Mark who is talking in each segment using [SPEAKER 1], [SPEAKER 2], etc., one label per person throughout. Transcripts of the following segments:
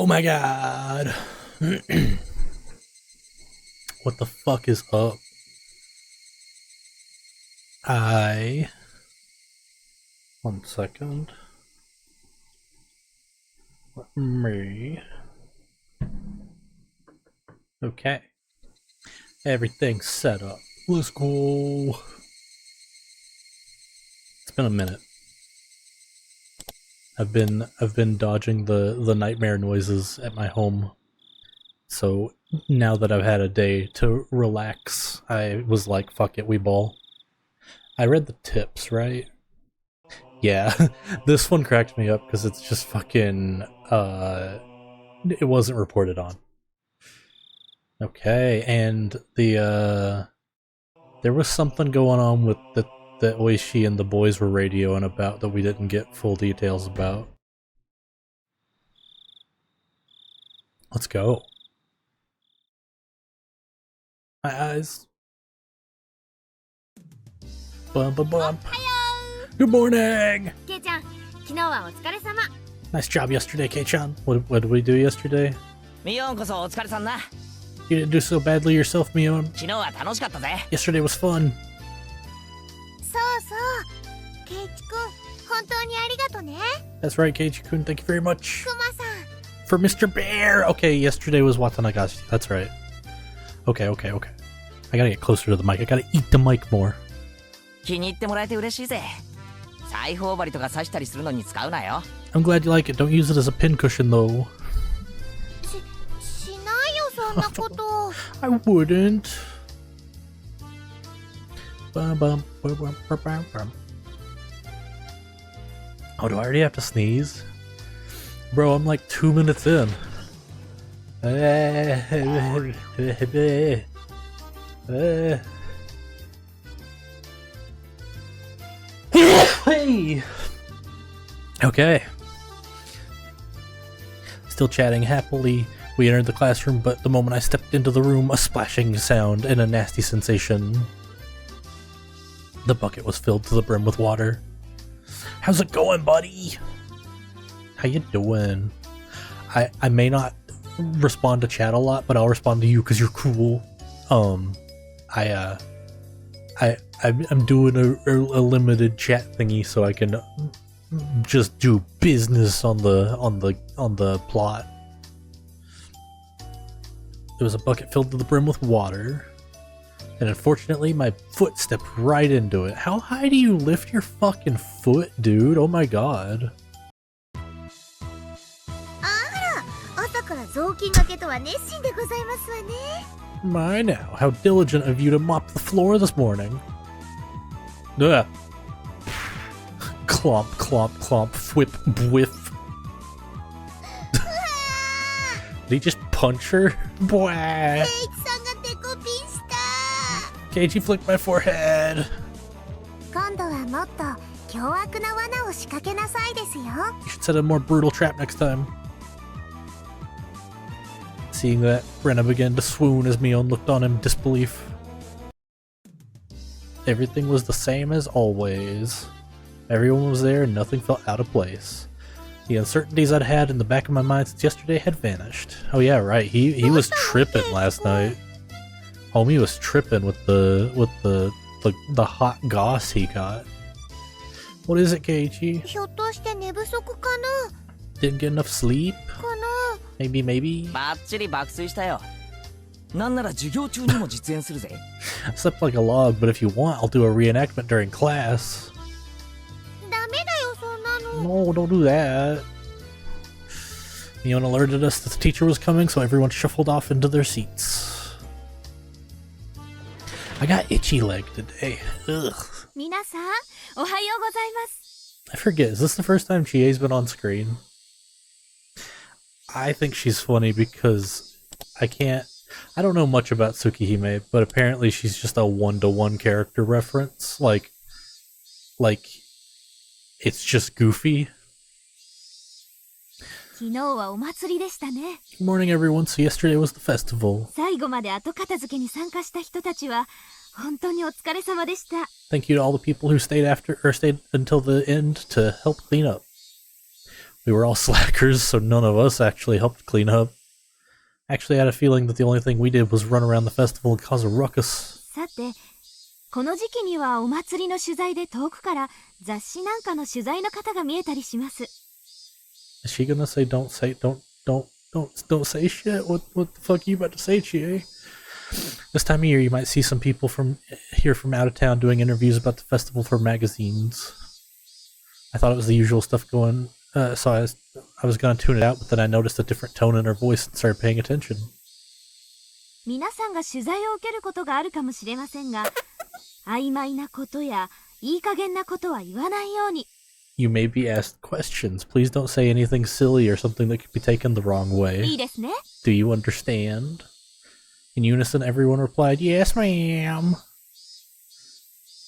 [SPEAKER 1] Oh my god. What the fuck is up? One second. Let me. Okay. Everything's set up. Let's go. It's been a minute. I've been dodging the nightmare noises at my home. So now that I've had a day to relax, I was like, fuck it, we ball. I read the tips, right? Yeah, this one cracked me up because it's just fucking, it wasn't reported on. Okay, and there was something going on with that Oishi and the boys were radioing about that we didn't get full details about. Let's go. My eyes. Bum bum bum. Good morning!
[SPEAKER 2] Kei-chan, 昨日はお疲れ様.
[SPEAKER 1] Nice job yesterday, Kei-chan. What did we do yesterday?
[SPEAKER 3] Mion こそお疲れさんな.
[SPEAKER 1] You didn't do so badly yourself, Mion.
[SPEAKER 3] 昨日は楽しかったぜ.
[SPEAKER 1] Yesterday was fun.
[SPEAKER 2] そうそう。ケイチくん、本当にありがとね。
[SPEAKER 1] That's right, Keiichi-kun. Thank you very much.
[SPEAKER 2] クマさん。
[SPEAKER 1] For Mr. Bear! Okay, yesterday was Watanagashi. That's right. Okay. I gotta get closer to the mic. I gotta eat the mic more.
[SPEAKER 3] 気に入ってもらえて嬉しいぜ. 裁縫針とか刺したりするのに使うなよ.
[SPEAKER 1] I'm glad you like it. Don't use it as a pincushion, though.
[SPEAKER 2] しないよ、そんなこと。
[SPEAKER 1] I wouldn't. Oh, do I already have to sneeze? Bro, I'm like 2 minutes in. Hey! Okay. Still chatting happily. We entered the classroom, but the moment I stepped into the room, a splashing sound and a nasty sensation. The bucket was filled to the brim with water. How's it going, buddy? How you doing? I may not respond to chat a lot, but I'll respond to you because you're cool. I'm doing a limited chat thingy so I can just do business on the plot. There was a bucket filled to the brim with water, and unfortunately my foot stepped right into it. How high do you lift your fucking foot, dude? Oh my god. My now, how diligent of you to mop the floor this morning. Ugh. Clomp, clomp, clomp, whip, whiff. Did he just punch her? Boy. Keiichi flicked my forehead. You should set a more brutal trap next time. Seeing that, Brenna began to swoon as Mion looked on in disbelief. Everything was the same as always. Everyone was there and nothing felt out of place. The uncertainties I'd had in the back of my mind since yesterday had vanished. Oh yeah, right. He was tripping last night. Homie was tripping with the hot goss he got. What is it, Keiichi? Didn't get enough sleep? Maybe.
[SPEAKER 3] バッチリ爆睡したよ. なんなら授業中にも実演するぜ.
[SPEAKER 1] I slept like a log, but if you want, I'll do a reenactment during class. No, don't do that. Mion alerted us that the teacher was coming, so everyone shuffled off into their seats. I got itchy leg today. Ugh. I forget, is this the first time Chie's been on screen? I think she's funny because I don't know much about Tsukihime, but apparently she's just a one-to-one character reference. Like, it's just goofy. Good morning, everyone. So yesterday was the festival. Thank you to all the people who stayed until the end to help clean up. We were all slackers, so none of us actually helped clean up. Actually, I had a feeling that the only thing we did was run around the festival and cause a ruckus.
[SPEAKER 2] さて、この時期にはお祭りの取材で遠くから雑誌なんかの取材の方が見えたりします。
[SPEAKER 1] Is she gonna say don't say shit? What the fuck are you about to say, Chie? This time of year, you might see some people from out of town doing interviews about the festival for magazines. I thought it was the usual stuff going, so I was gonna tune it out, but then I noticed a different tone in her voice and started paying attention.
[SPEAKER 2] 皆さんが取材を受けることがあるかもしれませんが、曖昧なことやいい加減なことは言わないように。
[SPEAKER 1] You may be asked questions. Please don't say anything silly or something that could be taken the wrong way.
[SPEAKER 2] いいですね。
[SPEAKER 1] Do you understand? In unison, everyone replied, Yes, ma'am.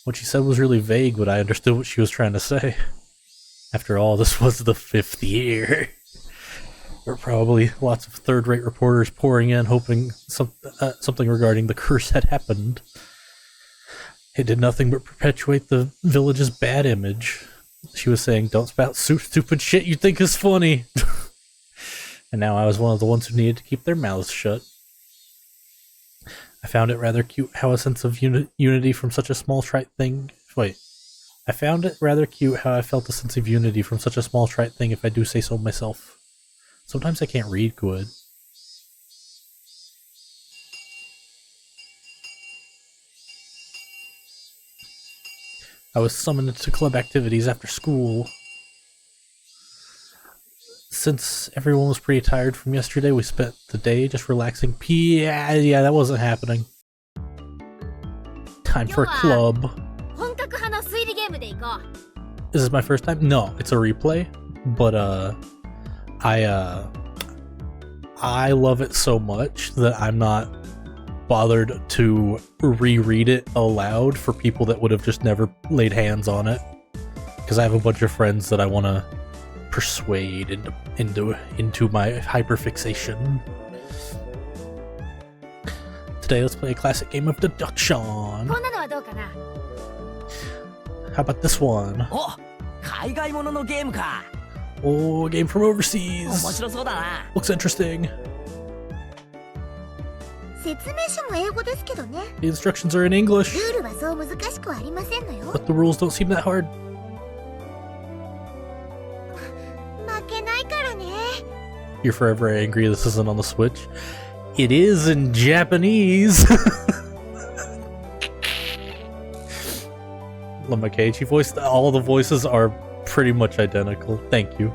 [SPEAKER 1] What she said was really vague, but I understood what she was trying to say. After all, this was the 5th year. There were probably lots of third-rate reporters pouring in, hoping something regarding the curse had happened. It did nothing but perpetuate the village's bad image. She was saying, don't spout stupid shit you think is funny. And now I was one of the ones who needed to keep their mouths shut. I found it rather cute how a sense of unity from such a small trite thing... Wait. I found it rather cute how I felt a sense of unity from such a small trite thing, if I do say so myself. Sometimes I can't read good. I was summoned to club activities after school. Since everyone was pretty tired from yesterday, we spent the day just relaxing. Yeah, that wasn't happening. Time for a club. This is my first time? No, it's a replay. But, I love it so much that I'm not bothered to reread it aloud for people that would have just never laid hands on it. Because I have a bunch of friends that I want to persuade into my hyperfixation. Today, let's play a classic game of deduction. How about this one? Oh, a game from overseas. Looks interesting. The instructions are in English, but the rules don't seem that hard. You're forever angry this isn't on the Switch. It is in Japanese. Lamakeichi voice. All the voices are pretty much identical. Thank you.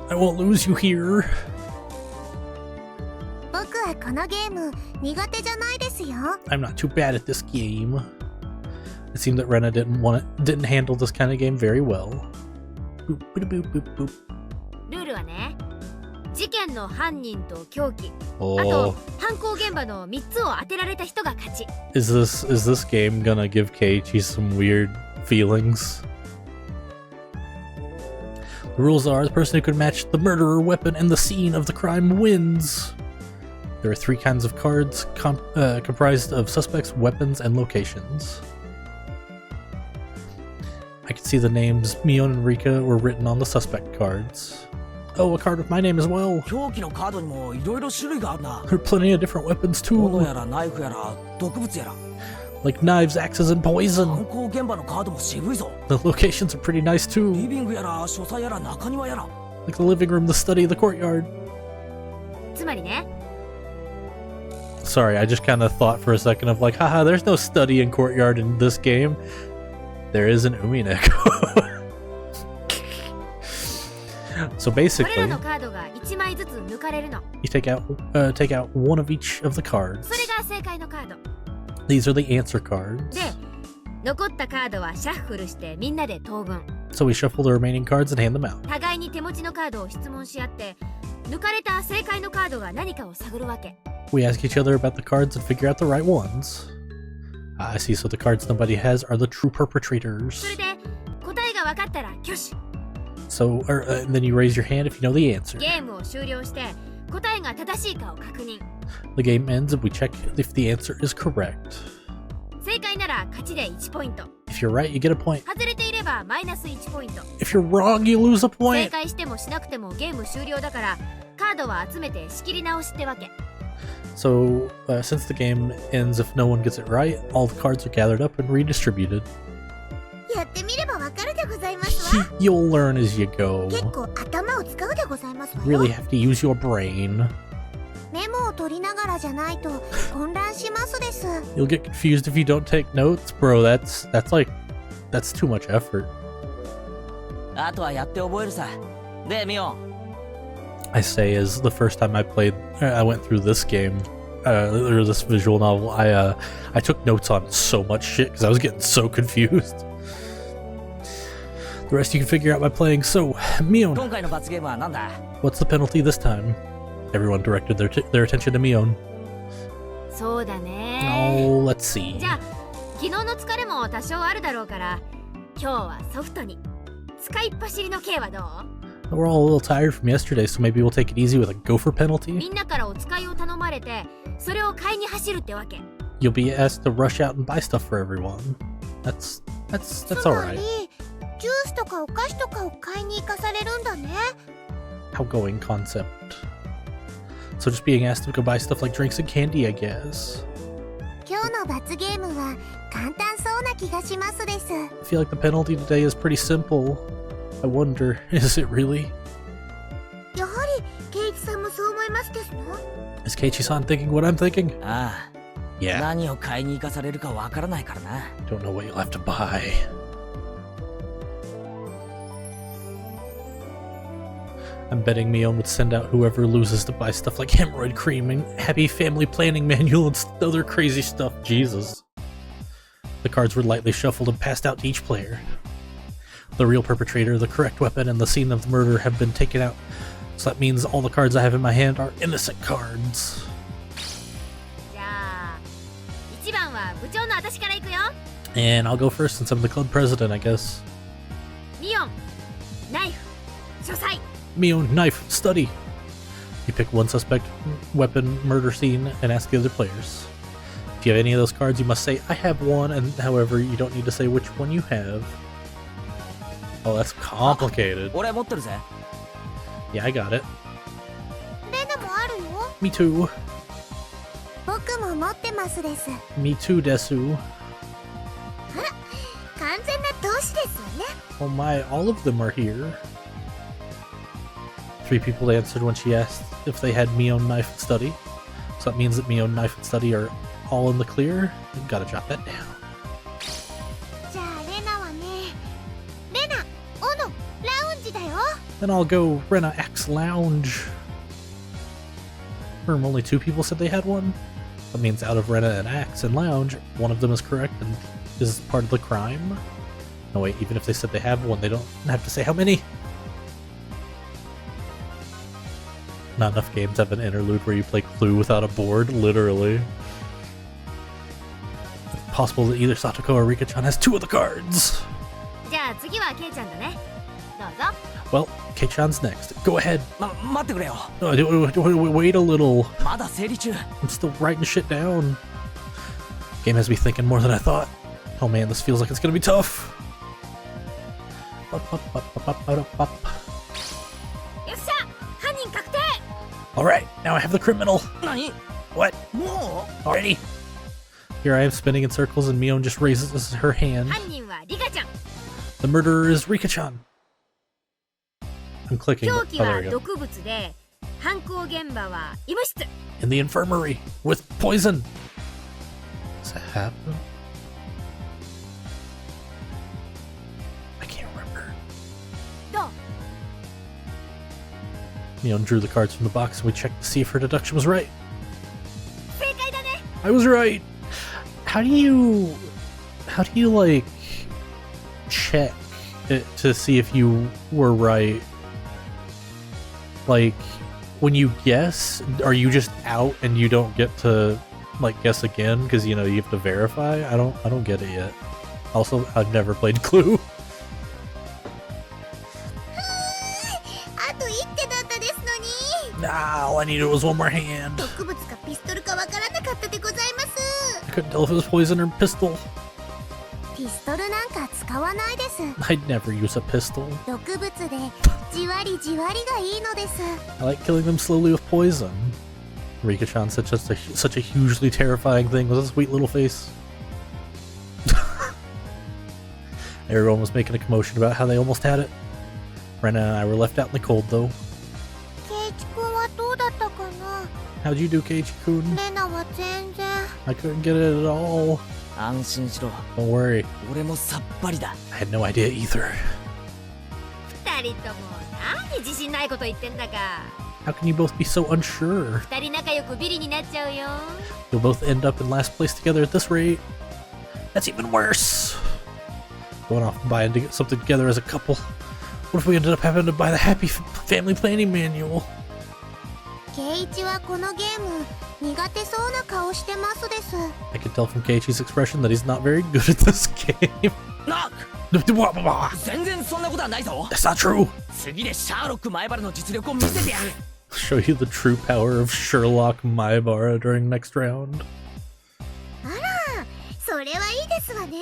[SPEAKER 1] I won't lose you here. I'm not too bad at this game. It seemed that Rena didn't handle this kind of game very well. Boop, boop, boop, boop, boop. Oh. Is this game gonna give Keiichi some weird feelings? The rules are the person who could match the murderer, weapon, and the scene of the crime wins. There are 3 kinds of cards comprised of suspects, weapons, and locations. I can see the names Mion and Rika were written on the suspect cards. Oh, a card with my name as well. There are plenty of different weapons too. Like knives, axes, and poison. The locations are pretty nice too. Like the living room, the study, the courtyard. Sorry, I just kind of thought for a second of like, haha, there's no study and courtyard in this game. There is an Umineko. So basically, you take out one of each of the cards. These are the answer cards. So we shuffle the remaining cards and hand them out. We ask each other about the cards and figure out the right ones. I see, so the cards nobody has are the true perpetrators. So, and then you raise your hand if you know the answer. The game ends and we check if the answer is correct.
[SPEAKER 2] 正解なら勝ちで1ポイント。
[SPEAKER 1] If you're right, you get a point.
[SPEAKER 2] 外れていればマイナス1ポイント。
[SPEAKER 1] If you're wrong, you lose a
[SPEAKER 2] 正
[SPEAKER 1] point.
[SPEAKER 2] 解してもしなくてもゲーム終了だから、カードは集めて仕切り直しってわけ。
[SPEAKER 1] So, since the game ends if no one gets it right, all the cards are gathered up and redistributed.
[SPEAKER 4] やってみればわかるでございますわ。
[SPEAKER 1] You'll learn as you go.
[SPEAKER 4] 結構頭を使うでございますわ
[SPEAKER 1] You
[SPEAKER 4] よ。
[SPEAKER 1] really have to use your brain.
[SPEAKER 4] メモを取りながらじゃないと混乱しますです。
[SPEAKER 1] You'll get confused if you don't take notes, bro. That's too much effort.
[SPEAKER 3] あとはやって覚えるさ。で、ミオン。
[SPEAKER 1] I say as the first time I went through this game, or this visual novel, I took notes on so much shit because I was getting so confused. The rest you can figure out by playing. So, Mion,
[SPEAKER 3] 今回の罰ゲームは何だ？
[SPEAKER 1] what's the penalty this time? Everyone directed their attention to Mion.
[SPEAKER 2] そうだね。
[SPEAKER 1] Oh, let's see.
[SPEAKER 2] じゃあ昨日の疲れも多少あるだろうから、今日はソフトに。使いっ走りの刑はどう？
[SPEAKER 1] We're all a little tired from yesterday, so maybe we'll take it easy with a gopher
[SPEAKER 2] み
[SPEAKER 1] penalty.
[SPEAKER 2] んなからお使いを頼まれて、それを買いに走るってわけ。
[SPEAKER 1] You'll be asked to rush out and buy stuff for everyone. That's
[SPEAKER 4] つ
[SPEAKER 1] alright.
[SPEAKER 4] まりジュースとかお菓子とかを買いに行かされるんだね。
[SPEAKER 1] Outgoing concept. So just being asked to go buy stuff like drinks and candy, I guess.
[SPEAKER 4] 今日の罰ゲームは簡単そうな気がしますです。
[SPEAKER 1] I feel like the penalty today is pretty simple. I wonder, is it really?
[SPEAKER 4] やはりケイチさんもそう思いますですの？
[SPEAKER 1] Is Keiichi-san thinking what I'm thinking?
[SPEAKER 3] ああ。
[SPEAKER 1] Yeah.
[SPEAKER 3] 何を買いに行かされるかわからないからな。
[SPEAKER 1] Don't know what you'll have to buy. I'm betting Mion would send out whoever loses to buy stuff like hemorrhoid cream and happy family planning manual and other crazy stuff. Jesus. The cards were lightly shuffled and passed out to each player. The real perpetrator, the correct weapon, and the scene of the murder have been taken out. So that means all the cards I have in my hand are innocent cards.
[SPEAKER 2] じゃあ1番は部長の私から行くよ。
[SPEAKER 1] And I'll go first since I'm the club president, I guess.
[SPEAKER 2] ミオン、ナイフ、書斎。
[SPEAKER 1] Mion, knife, study. You pick one suspect, weapon, murder scene, and ask the other players. If you have any of those cards, you must say, I have one, and however, you don't need to say which one you have. Oh, that's complicated.
[SPEAKER 3] 俺持ってるぜ。
[SPEAKER 1] Yeah, I got it.
[SPEAKER 4] レナもあるよ。
[SPEAKER 1] Me too.
[SPEAKER 4] 僕も持ってますです。
[SPEAKER 1] Me too, Desu.
[SPEAKER 4] 完全な同志ですわね。
[SPEAKER 1] Oh my, all of them are here. 3 people answered when she asked if they had Mion, knife, and study. So that means that Mion, knife, and study are all in the clear. You've got to jot that down.
[SPEAKER 4] じゃあレナはね、レナ、オノ、ラウンジだよ。
[SPEAKER 1] Then I'll go Rena X Lounge. Only 2 people said they had one. That means out of Rena and Axe and Lounge, one of them is correct and is part of the crime. No wait, even if they said they have one, they don't have to say how many. Not enough games have an interlude where you play Clue without a board, literally. It's possible that either Satoko or Rika-chan has 2 of the cards.
[SPEAKER 2] じゃあ次はケイちゃんだね。どうぞ。
[SPEAKER 1] Well, Kei-chan's next. Go ahead.
[SPEAKER 3] 待ってくれよ。
[SPEAKER 1] Wait a little.
[SPEAKER 3] まだ整理中。
[SPEAKER 1] I'm still writing shit down. Game has me thinking more than I thought. Oh man, this feels like it's gonna be tough.
[SPEAKER 2] よっしゃ、犯人確定。
[SPEAKER 1] Alright, now I have the criminal.
[SPEAKER 3] 何？
[SPEAKER 1] What?
[SPEAKER 3] もう？
[SPEAKER 1] Already? Here I am spinning in circles and Mion just raises her hand.
[SPEAKER 2] 犯人はリカちゃん。
[SPEAKER 1] The murderer is Rika-chan. I'm clicking.
[SPEAKER 2] 凶
[SPEAKER 1] Oh,
[SPEAKER 2] 器
[SPEAKER 1] there
[SPEAKER 2] は
[SPEAKER 1] we go.
[SPEAKER 2] 毒物で、犯行現場は医務室。
[SPEAKER 1] In the infirmary with poison. Does that happen? I can't remember.
[SPEAKER 2] どう？
[SPEAKER 1] Mion drew the cards from the box and we checked to see if her deduction was right.
[SPEAKER 2] 正解だね。
[SPEAKER 1] I was right. How do you like check it to see if you were right? Like when you guess, are you just out and you don't get to like guess again because you know you have to verify? I don't get it yet. Also, I've never played Clue.
[SPEAKER 4] あと一手だったですのに。
[SPEAKER 1] Nah, all I needed was one more hand.
[SPEAKER 4] 毒物かピストルかわからなかったでございます。
[SPEAKER 1] couldn't tell if it was poison or pistol.
[SPEAKER 4] ピストルなんか使わないです。
[SPEAKER 1] I'd never use a pistol.
[SPEAKER 4] 毒物でじわりじわりがいいのです。
[SPEAKER 1] I like killing them slowly with poison. Rika-chan said such a hugely terrifying thing with a sweet little face. Everyone was making a commotion about how they almost had it. Rena and I were left out in the cold though.
[SPEAKER 4] ケイチ君はどうだったかな。
[SPEAKER 1] How'd you do, Keiichi-kun?
[SPEAKER 4] レナは全然。
[SPEAKER 1] I couldn't get it at all.
[SPEAKER 3] 安心しろ。
[SPEAKER 1] Don't worry.
[SPEAKER 3] 俺もさっぱりだ。
[SPEAKER 1] I had no idea either.
[SPEAKER 2] 二人とも何自信ないこと言ってんだか。
[SPEAKER 1] How can you both be so unsure?
[SPEAKER 2] 二人仲良くビリになっちゃうよ。
[SPEAKER 1] You'll both end up in last place together at this rate. That's even worse. Going off and buying to get something together as a couple. What if we ended up having to buy the Happy Family Planning Manual?
[SPEAKER 4] ケイチはこのゲーム苦手そうな顔してますです。
[SPEAKER 1] I can tell from Keiichi's expression that he's not very good at this game.
[SPEAKER 3] なっ 全然そんなことはないぞ。
[SPEAKER 1] That's not true.
[SPEAKER 3] 次でシャーロック前原の実力を見せてやる。
[SPEAKER 1] Show you the true power of Sherlock Maibara during next round.
[SPEAKER 4] あら、それはいいですわね。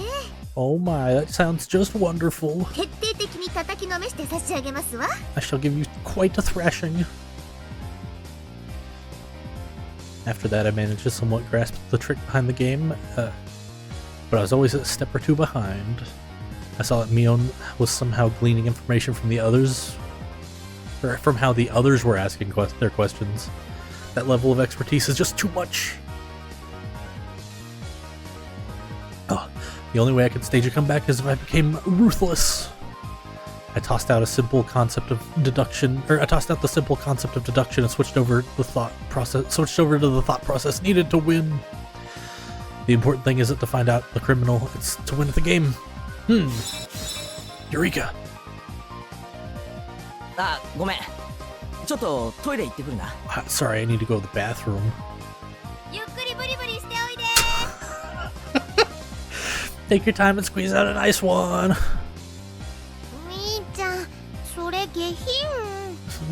[SPEAKER 1] Oh my, that sounds just wonderful.
[SPEAKER 4] 徹底的に叩きのめして差し上げますわ。
[SPEAKER 1] I shall give you quite a thrashing. After that, I managed to somewhat grasp the trick behind the game, but I was always a step or two behind. I saw that Mion was somehow gleaning information from the others, or from how the others were asking their questions. That level of expertise is just too much. Oh, the only way I could stage a comeback is if I became ruthless. I tossed out the simple concept of deduction and switched over to the thought process needed to win. The important thing isn't to find out the criminal, it's to win at the game. Eureka.
[SPEAKER 3] あ、ごめん。ちょっとトイレ行ってくるな。
[SPEAKER 1] Sorry, I need to go to the bathroom.
[SPEAKER 2] ゆっくりブリブリしておいで。
[SPEAKER 1] Take your time and squeeze out a nice one.
[SPEAKER 4] みーちゃん、それ下品。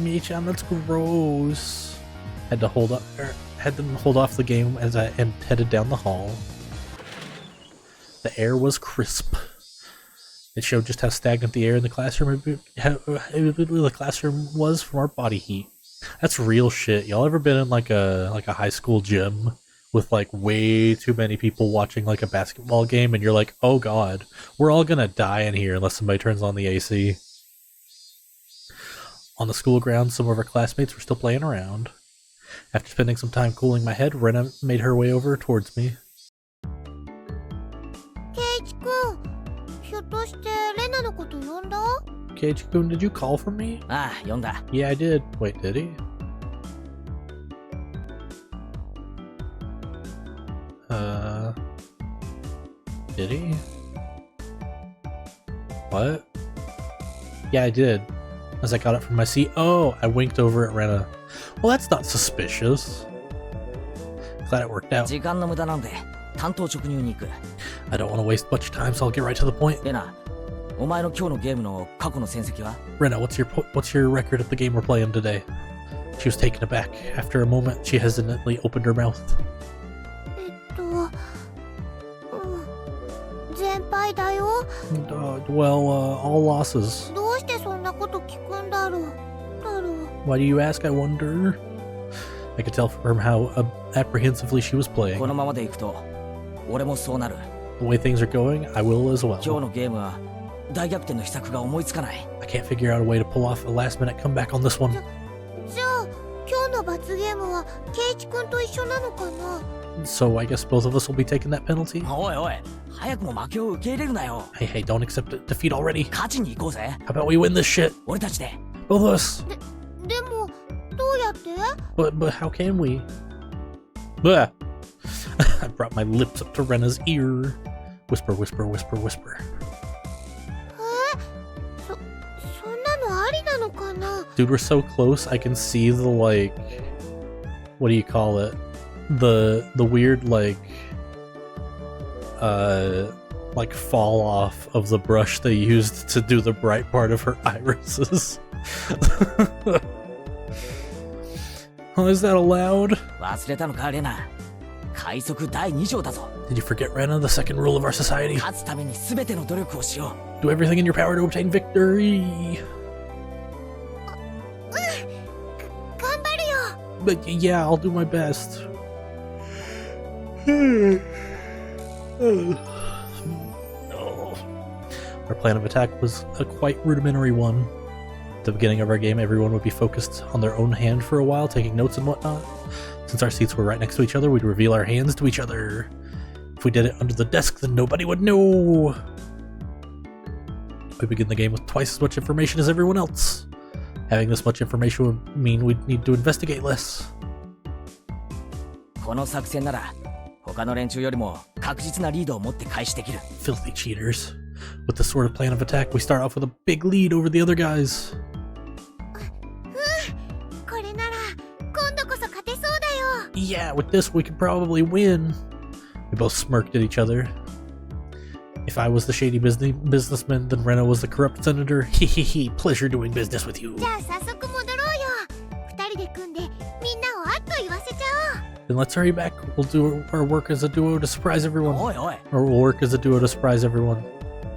[SPEAKER 1] Mii-chan, that's gross. Had them hold off the game as I headed down the hall. The air was crisp. It showed just how stagnant the air in the classroom was from our body heat. That's real shit. Y'all ever been in like a high school gym with like way too many people watching like a basketball game and you're like, oh god, we're all gonna die in here unless somebody turns on the AC. On the school grounds, some of our classmates were still playing around. After spending some time cooling my head, Rena made her way over towards me.
[SPEAKER 4] ケイチ君、ひょっとしてレナのこと呼んだ？
[SPEAKER 1] Keiichi-kun, did you call for me?
[SPEAKER 3] ああ、読んだ。
[SPEAKER 1] Yeah, I did. Wait, did he? Did he? What? Yeah, I did. As I got up from my seat, oh, I winked over at Rena. Well, that's not suspicious. Glad it worked out.
[SPEAKER 3] 時間の無駄なので担当直入に行く。
[SPEAKER 1] I don't want to waste much time, so I'll get right to the point.
[SPEAKER 3] レナ、お前の今日のゲームの過去の戦績は？
[SPEAKER 1] Rena, what's your record of the game we're playing today? She was taken aback. After a moment, she hesitantly opened her mouth.
[SPEAKER 4] 全敗だよ。
[SPEAKER 1] All losses.
[SPEAKER 4] どうしてそんなこと聞くんだろう。
[SPEAKER 1] Why do you ask, I wonder? I could tell from how apprehensively she was
[SPEAKER 3] こ
[SPEAKER 1] playing.
[SPEAKER 3] のままでいくと俺もそうなる。
[SPEAKER 1] The way things are going, I will as
[SPEAKER 3] 今日
[SPEAKER 1] well.
[SPEAKER 3] のゲームは大逆転の秘策が思いつかない。
[SPEAKER 1] I can't figure out a way to pull off a last-minute comeback on this one.
[SPEAKER 4] じゃあ今日の罰ゲームはケイチ君と一緒なのかな？
[SPEAKER 1] So I guess both of us will be taking that penalty?
[SPEAKER 3] おいおい、早くも負けを受け入れるなよ。
[SPEAKER 1] Hey, don't accept defeat already.
[SPEAKER 3] 勝ちに行こうぜ。
[SPEAKER 1] How about we win this shit?
[SPEAKER 3] 俺たちで。
[SPEAKER 1] Both of us.
[SPEAKER 4] でもどうやって？
[SPEAKER 1] But how can we? Blah. I brought my lips up to Rena's ear. Whisper, whisper, whisper, whisper.
[SPEAKER 4] そんなのありなのかな？
[SPEAKER 1] Dude, we're so close, I can see the, like... What do you call it? The weird, like fall off of the brush they used to do the bright part of her irises. Oh, is that allowed?
[SPEAKER 3] 忘れたのかレナ。海賊第2条だぞ。
[SPEAKER 1] Did you forget, Rena, the second rule of our society?
[SPEAKER 3] 勝つために全ての努力をしよう。
[SPEAKER 1] Do everything in your power to obtain victory.
[SPEAKER 4] 頑張るよ。
[SPEAKER 1] But yeah, I'll do my best. No. Our plan of attack was a quite rudimentary one. At the beginning of our game, everyone would be focused on their own hand for a while, taking notes and whatnot. Since our seats were right next to each other, we'd reveal our hands to each other. If we did it under the desk, then nobody would know. We begin the game with twice as much information as everyone else. Having this much information would mean we'd need to investigate less.
[SPEAKER 3] この作戦なら他の連中よりも確実なリードを持って開始できる。
[SPEAKER 1] Filthy cheaters. With this sort of plan of attack, we start off with a big lead over the other guys.
[SPEAKER 4] これなら今度こそ勝てそうだよ。
[SPEAKER 1] Yeah, with this we could probably win. We both smirked at each other. If I was the shady businessman, then Rena was the corrupt senator. Hehehe, pleasure doing business with you.
[SPEAKER 4] じゃあ早速戻ろうよ。2人で組んでみんなをあっと言わせちゃおう。
[SPEAKER 1] Then let's hurry back. We'll do our work as a duo to surprise everyone.
[SPEAKER 3] おいおい、
[SPEAKER 1] Or we'll work as a duo to surprise everyone.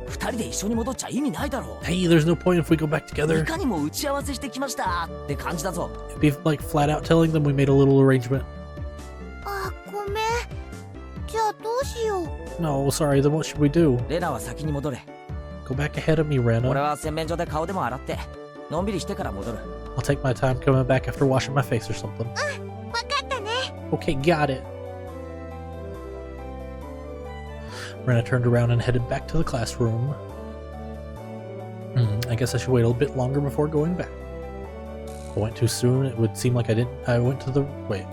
[SPEAKER 3] 2人で一緒に戻っちゃ意味ないだろう。
[SPEAKER 1] Hey, there's no point if we go back
[SPEAKER 3] い
[SPEAKER 1] together.
[SPEAKER 3] かにも打ち合わせしてきましたって感じだぞ。
[SPEAKER 1] It'd be like flat out telling them we made a little arrangement.
[SPEAKER 4] あ、ごめん。じゃあどうしよう。
[SPEAKER 1] No, sorry, then what should we do?
[SPEAKER 3] レナは先に戻れ。
[SPEAKER 1] Go back ahead of me,
[SPEAKER 3] 俺
[SPEAKER 1] Rena.
[SPEAKER 3] は洗面所で顔でも洗ってのんびりしてから戻る。
[SPEAKER 1] I'll take my time coming back after washing my face or something.
[SPEAKER 4] わかったね。
[SPEAKER 1] Okay, got it. Rena turned around and headed back to the classroom. I guess I should wait a little bit longer before going back. If I went too soon, it would seem like I went to the... Wait.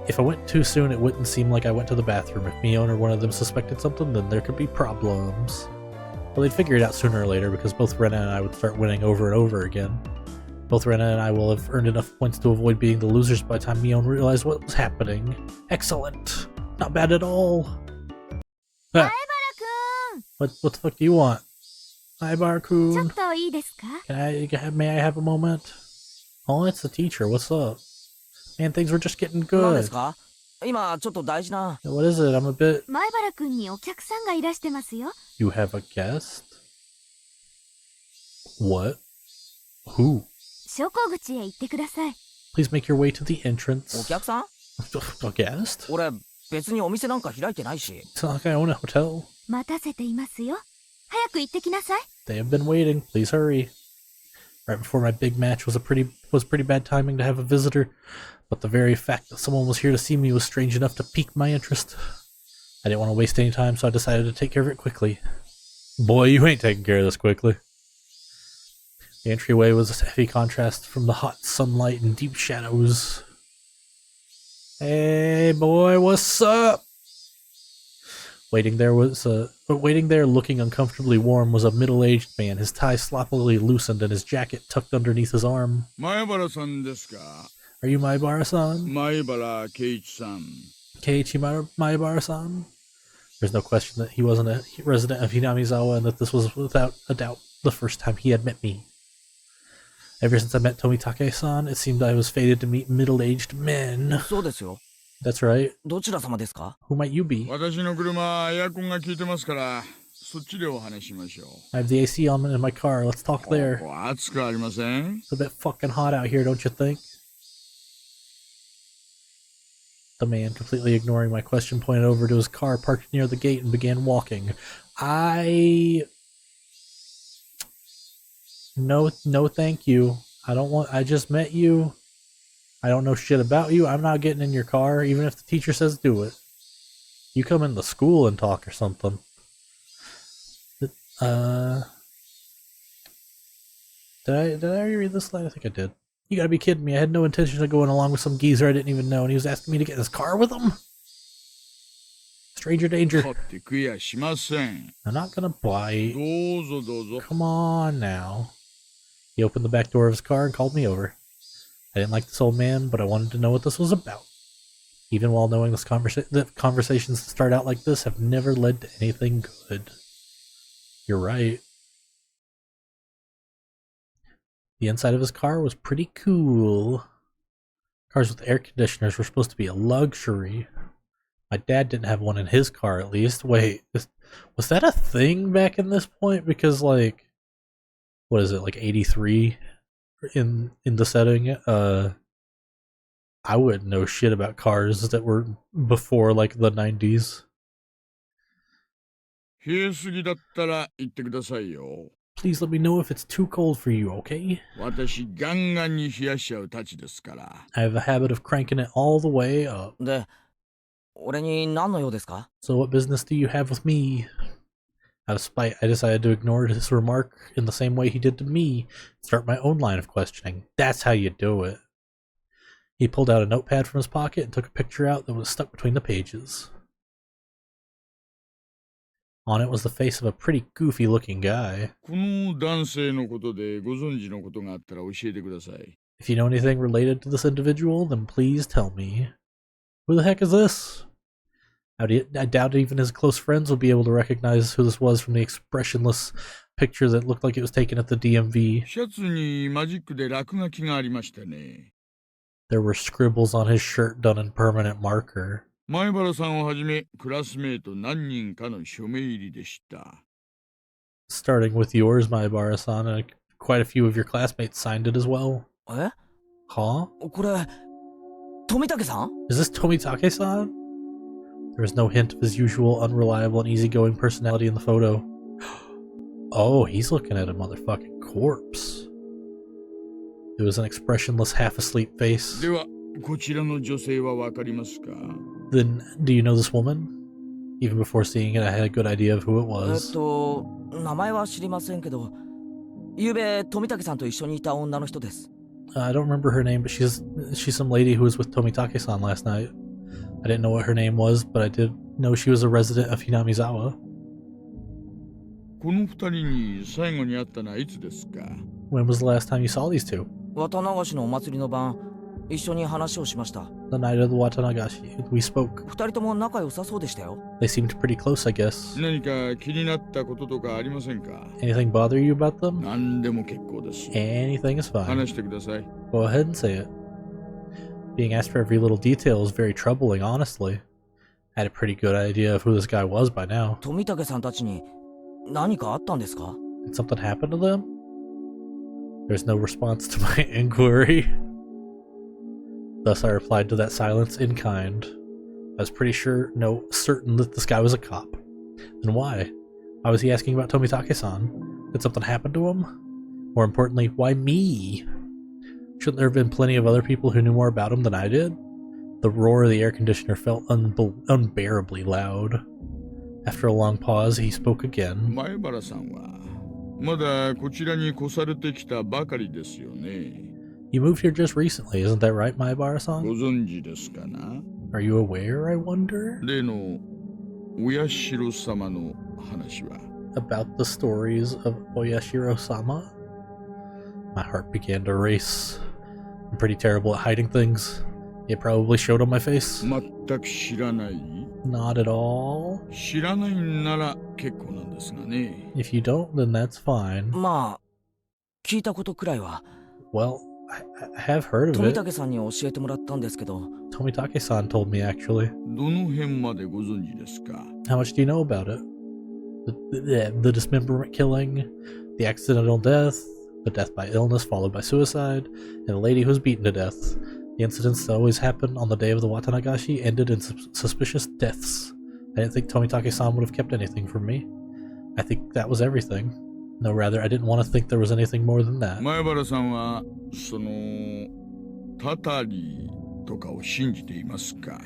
[SPEAKER 1] If I went too soon, it wouldn't seem like I went to the bathroom. If Mion or one of them suspected something, then there could be problems. Well, they'd figure it out sooner or later, because both Rena and I would start winning over and over again. Both Rena and I will have earned enough points to avoid being the losers by the time Mion realized what was happening. Excellent! Not bad at all! Ah,
[SPEAKER 2] くん、
[SPEAKER 1] what the fuck do you want? Hi,
[SPEAKER 2] ちょ
[SPEAKER 1] Barakun.
[SPEAKER 2] っといいですか？
[SPEAKER 1] May I have a moment? Oh, it's the teacher. What's up? Man, things were just getting
[SPEAKER 3] 何で
[SPEAKER 1] good.
[SPEAKER 3] すか？今ちょっと大事な。
[SPEAKER 1] What is it? I'm a bit...
[SPEAKER 2] 前原くんにお客さんがいらしてますよ。
[SPEAKER 1] You have a guest? What? Who?
[SPEAKER 2] 昇降口へ行ってください。
[SPEAKER 1] Please make your way to the
[SPEAKER 3] お
[SPEAKER 1] entrance.
[SPEAKER 3] 客さん？
[SPEAKER 1] A guest?
[SPEAKER 3] 俺別にお店なんか開いてないし。
[SPEAKER 1] It's not like I own a hotel.
[SPEAKER 2] 待たせていますよ。早く行ってきなさい。
[SPEAKER 1] They have been waiting. Please hurry. Right before my big match was pretty bad timing to have a visitor, but the very fact that someone was here to see me was strange enough to pique my interest. I didn't want to waste any time, so I decided to take care of it quickly. Boy, you ain't taking care of this quickly. The entryway was a heavy contrast from the hot sunlight and deep shadows. Hey, boy, what's up? Waiting there, looking uncomfortably warm, was a middle-aged man, his tie sloppily loosened and his jacket tucked underneath his arm.
[SPEAKER 5] 前原さんですか。
[SPEAKER 1] Are you Maibara-san?
[SPEAKER 5] 前原圭一さん。
[SPEAKER 1] Keiichi Maibara-san? There's no question that he wasn't a resident of Hinamizawa and that this was without a doubt the first time he had met me. Ever since I met Tomitake-san, it seemed I was fated to meet middle-aged men.
[SPEAKER 3] そうですよ。
[SPEAKER 1] That's right.
[SPEAKER 3] どちら様ですか？
[SPEAKER 1] Who might you be?
[SPEAKER 5] 私の車、エアコンが効いてますから、そっちでお話しましょう。
[SPEAKER 1] I have the AC on in my car. Let's talk there.
[SPEAKER 5] ここ暑くありません？
[SPEAKER 1] It's a bit fucking hot out here, don't you think? The man, completely ignoring my question, pointed over to his car parked near the gate and began walking. No, thank you. I just met you. I don't know shit about you. I'm not getting in your car, even if the teacher says do it. You come into school and talk or something. Did I already read this line? I think I did. You gotta be kidding me. I had no intention of going along with some geezer I didn't even know, and he was asking me to get in his car with him? Stranger danger.
[SPEAKER 5] 取って食いやしません。
[SPEAKER 1] I'm not gonna bite.
[SPEAKER 5] どうぞどうぞ。
[SPEAKER 1] Come on now. He opened the back door of his car and called me over. I didn't like this old man, but I wanted to know what this was about. Even while knowing that conversations that start out like this have never led to anything good. You're right. The inside of his car was pretty cool. Cars with air conditioners were supposed to be a luxury. My dad didn't have one in his car, at least. Wait, was that a thing back in this point? Because, like, what is it, like 83 in the setting? I wouldn't know shit about cars that were before, like, the 90s.
[SPEAKER 5] 冷えすぎだったら言ってくださいよ。
[SPEAKER 1] Please let me know if it's too cold for you, okay?
[SPEAKER 5] 私ガンガンに冷やしちゃうたちですから。
[SPEAKER 1] I have a habit of cranking it all the way up.
[SPEAKER 3] で、俺に何の用ですか？
[SPEAKER 1] So what business do you have with me? Out of spite, I decided to ignore his remark in the same way he did to me, and start my own line of questioning. That's how you do it. He pulled out a notepad from his pocket and took a picture out that was stuck between the pages. On it was the face of a pretty goofy-looking guy.
[SPEAKER 5] この男性のことでご存知のことがあったら教えてください。
[SPEAKER 1] If you know anything related to this individual, then please tell me. Who the heck is this? I doubt even his close friends would be able to recognize who this was from the expressionless picture that looked like it was taken at the DMV.
[SPEAKER 5] シャツにマジックで落書きがありましたね。
[SPEAKER 1] There were scribbles on his shirt done in permanent marker.
[SPEAKER 5] 前原さんをはじめクラスメート何人かの署名入りでした。
[SPEAKER 1] Starting with yours, Maibara-san, and quite a few of your classmates signed it as well.
[SPEAKER 3] え？
[SPEAKER 1] Huh?
[SPEAKER 3] これ、富武さん？
[SPEAKER 1] Is this Tomitake-san? There was no hint of his usual unreliable and easygoing personality in the photo. Oh, he's looking at a motherfucking corpse. It was an expressionless, half-asleep face.
[SPEAKER 5] では、こちらの女性はわかりますか？
[SPEAKER 1] Then, do you know this woman? Even before seeing it, I had a good idea of who it was.
[SPEAKER 3] 名前は知りませんけど、昨べ富武さんと一緒にいた女の人です。
[SPEAKER 1] I don't remember her name, but she's some lady who was with Tomitake-san last night. I didn't know what her name was, but I did know she was a resident of Hinamizawa.
[SPEAKER 5] この二人に最後に会ったのはいつですか？
[SPEAKER 1] When was the last time you saw these two?
[SPEAKER 3] 渡流しのお祭りの晩、一緒に話をしました。
[SPEAKER 1] The night of the Watanagashi. We spoke.
[SPEAKER 3] 二人とも仲良さそうでしたよ。
[SPEAKER 1] They seemed pretty close, I guess.
[SPEAKER 5] 何か気になったこととかありませんか？
[SPEAKER 1] Anything bother you about them?
[SPEAKER 5] 何でも結構です。
[SPEAKER 1] Anything is fine.
[SPEAKER 5] 話してください。
[SPEAKER 1] Go ahead and say it. Being asked for every little detail was very troubling, honestly. I had a pretty good idea of who this guy was by now.
[SPEAKER 3] 富武さんたちに何かあったんですか？
[SPEAKER 1] Did something happen to them? There's no response to my inquiry. Thus I replied to that silence in kind. I was pretty certain that this guy was a cop. Then why? Why was he asking about Tomitake-san? Did something happen to him? More importantly, why me? Shouldn't there have been plenty of other people who knew more about him than I did? The roar of the air conditioner felt unbearably loud. After a long pause, he spoke again.
[SPEAKER 5] 前原さんはまだこちらに越されてきたばかりですよね。
[SPEAKER 1] You moved here just recently, isn't that right, Maibara-san?
[SPEAKER 5] ご存知ですかな？
[SPEAKER 1] Are you aware, I wonder?
[SPEAKER 5] 例の親代様の話は。
[SPEAKER 1] About the stories of Oyashiro-sama? My heart began to race. I'm pretty terrible at hiding things. It probably showed on my face.
[SPEAKER 5] 全く知らない？
[SPEAKER 1] Not at all.
[SPEAKER 5] 知らないんなら結構なんですがね。
[SPEAKER 1] If you don't, then that's fine.
[SPEAKER 3] まあ、聞いたことくらいは。
[SPEAKER 1] Well, I have heard of
[SPEAKER 3] 富
[SPEAKER 1] it.
[SPEAKER 3] 武さんに教えてもらったんですけど、
[SPEAKER 1] Tomitake-san told me, actually.
[SPEAKER 5] どの辺までご存知ですか？
[SPEAKER 1] How much do you know about it? The dismemberment killing, the accidental death, the death by illness followed by suicide, and the lady who was beaten to death. The incidents that always happened on the day of the Watanagashi ended in suspicious deaths. I didn't think Tomitake-san would have kept anything from me. I think that was everything. No, rather, I didn't want to think there was anything more than that.
[SPEAKER 5] 前原さんはそのタタリとかを信じていますか？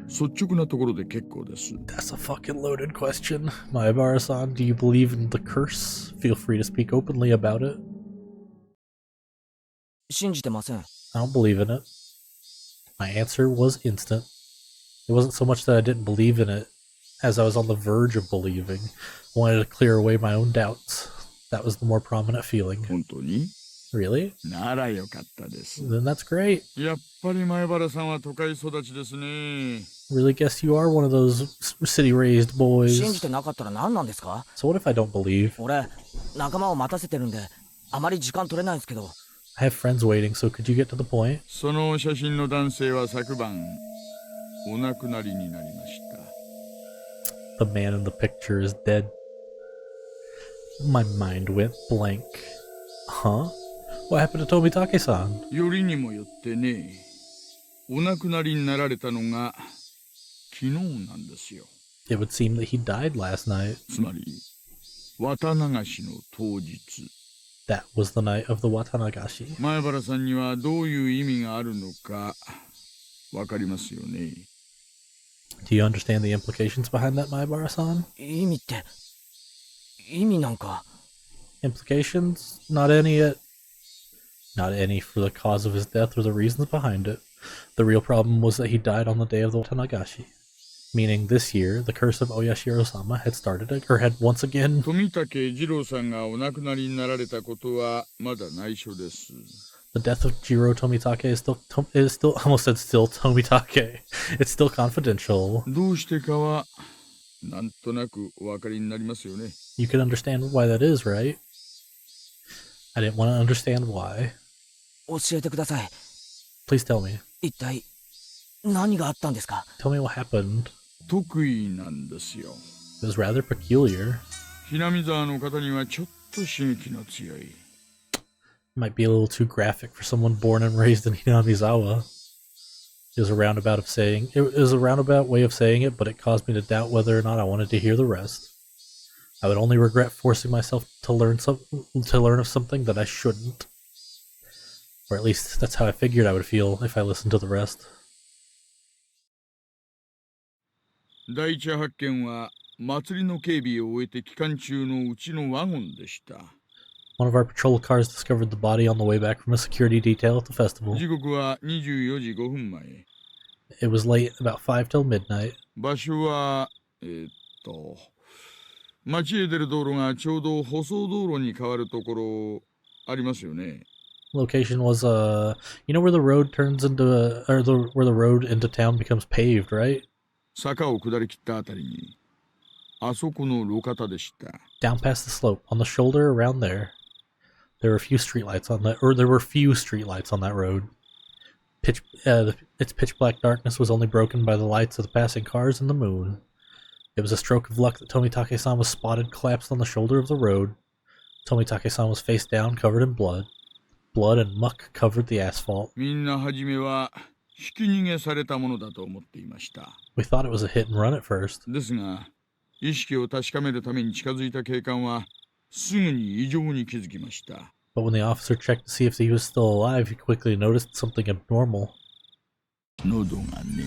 [SPEAKER 5] 率直なところで結構です。
[SPEAKER 1] That's a fucking loaded question. Maibara-san, do you believe in the curse? Feel free to speak openly about it.
[SPEAKER 3] 信じてません。
[SPEAKER 1] I don't believe in it. My answer was instant. It wasn't so much that I didn't believe in it, as I was on the verge of believing. I wanted to clear away my own doubts. That was the more prominent feeling.
[SPEAKER 5] 本当に？
[SPEAKER 1] Really?
[SPEAKER 5] ならよかったです。
[SPEAKER 1] Then that's great.
[SPEAKER 5] やっぱり前原さんは都会育ちですね。
[SPEAKER 1] Really guess you are one of those city-raised
[SPEAKER 3] 信
[SPEAKER 1] boys.
[SPEAKER 3] じてなかったら何なんですか？
[SPEAKER 1] So what if I don't believe?
[SPEAKER 3] 俺、仲間を待たせてるんで、あまり時間取れないんですけど。
[SPEAKER 1] I have friends waiting, so could you get to the point?
[SPEAKER 5] その写真の男性は昨晩お亡くなりになりました。
[SPEAKER 1] The man in the picture is dead. My mind went blank. Huh? What happened to Tomitake-san?
[SPEAKER 5] よりにもよってね、お亡くなりになられたのが昨日なんですよ。
[SPEAKER 1] It would seem that he died last night.
[SPEAKER 5] つまり綿流しの当日。
[SPEAKER 1] That was the night of the Watanagashi.
[SPEAKER 5] 前原さんにはどういう意味があるのかわかりますよね。
[SPEAKER 1] Do you understand the implications behind that, Maibara-san?
[SPEAKER 3] 意味って、意味なんか。
[SPEAKER 1] Implications? Not any yet. Not any for the cause of his death or the reasons behind it. The real problem was that he died on the day of the Watanagashi. Meaning this year, the curse of Oyashiro-sama had started, or had once again...
[SPEAKER 5] 富武二郎さんがお亡くなりになられたことはまだ内緒です。
[SPEAKER 1] The death of Jiro Tomitake is still almost said still Tomitake. It's still confidential.
[SPEAKER 5] どうしてかはなんとなくお分かりになりますよね。
[SPEAKER 1] You can understand why that is, right? I didn't want to understand why.
[SPEAKER 3] 教えてください。
[SPEAKER 1] Please tell me.
[SPEAKER 3] 一体、何があったんですか？
[SPEAKER 1] Tell me what happened.
[SPEAKER 5] 得意なんですよ。
[SPEAKER 1] It was rather peculiar.
[SPEAKER 5] ひなみ沢の方にはちょっと刺激の強い。
[SPEAKER 1] Might be a little too graphic for someone born and raised in Hinamizawa. It was a roundabout way of saying it, but it caused me to doubt whether or not I wanted to hear the rest. I would only regret forcing myself to learn of something that I shouldn't. Or at least that's how I figured I would feel if I listened to the rest.
[SPEAKER 5] 第一発見は祭りの警備を終えて帰還中のうちのワゴンでした。
[SPEAKER 1] One of our patrol cars discovered the body on the way back from a security detail at the festival.
[SPEAKER 5] 時刻は24時5分前。
[SPEAKER 1] It was late, about 5 till midnight.
[SPEAKER 5] 場所は町へ出る道路がちょうど舗装道路に変わるところありますよね。
[SPEAKER 1] Location was you know where the road turns into where the road into town becomes paved, right?
[SPEAKER 5] 坂を下り切ったあたりにあそこの路肩でした。
[SPEAKER 1] Down past the slope, on the shoulder around there. There were few streetlights on that road. Its pitch black darkness was only broken by the lights of the passing cars and the moon. It was a stroke of luck that Tomitake-san was spotted collapsed on the shoulder of the road. Tomitake-san was face down, covered in blood. Blood and muck covered the asphalt.
[SPEAKER 5] みんなはじめはひき逃げされたものだと思っていました。
[SPEAKER 1] We thought it was a hit and run at first.
[SPEAKER 5] ですが、意識を確かめるために近づいた警官はすぐに異常に気づきました。
[SPEAKER 1] But when the officer checked to see if he was still alive, he quickly noticed something abnormal.
[SPEAKER 5] 喉がね、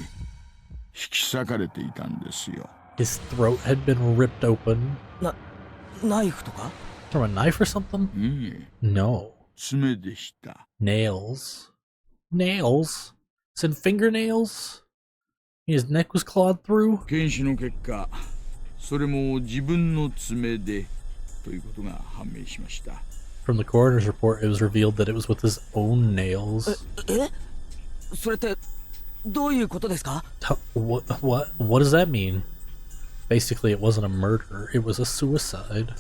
[SPEAKER 5] 引き裂かれていたんですよ。
[SPEAKER 1] His throat had been ripped open.
[SPEAKER 3] ナイフとか？
[SPEAKER 1] From a knife or something?
[SPEAKER 5] いいえ、
[SPEAKER 1] No.
[SPEAKER 5] 爪でした。
[SPEAKER 1] Nails. Nails? It's in fingernails? His neck was clawed through?
[SPEAKER 5] 検視の結果、それも自分の爪でということが判明しました。
[SPEAKER 1] From the coroner's report, it was revealed that it was with his own nails.
[SPEAKER 3] それってどういうことですか？
[SPEAKER 1] What does that mean? Basically, it wasn't a murder. It was a suicide.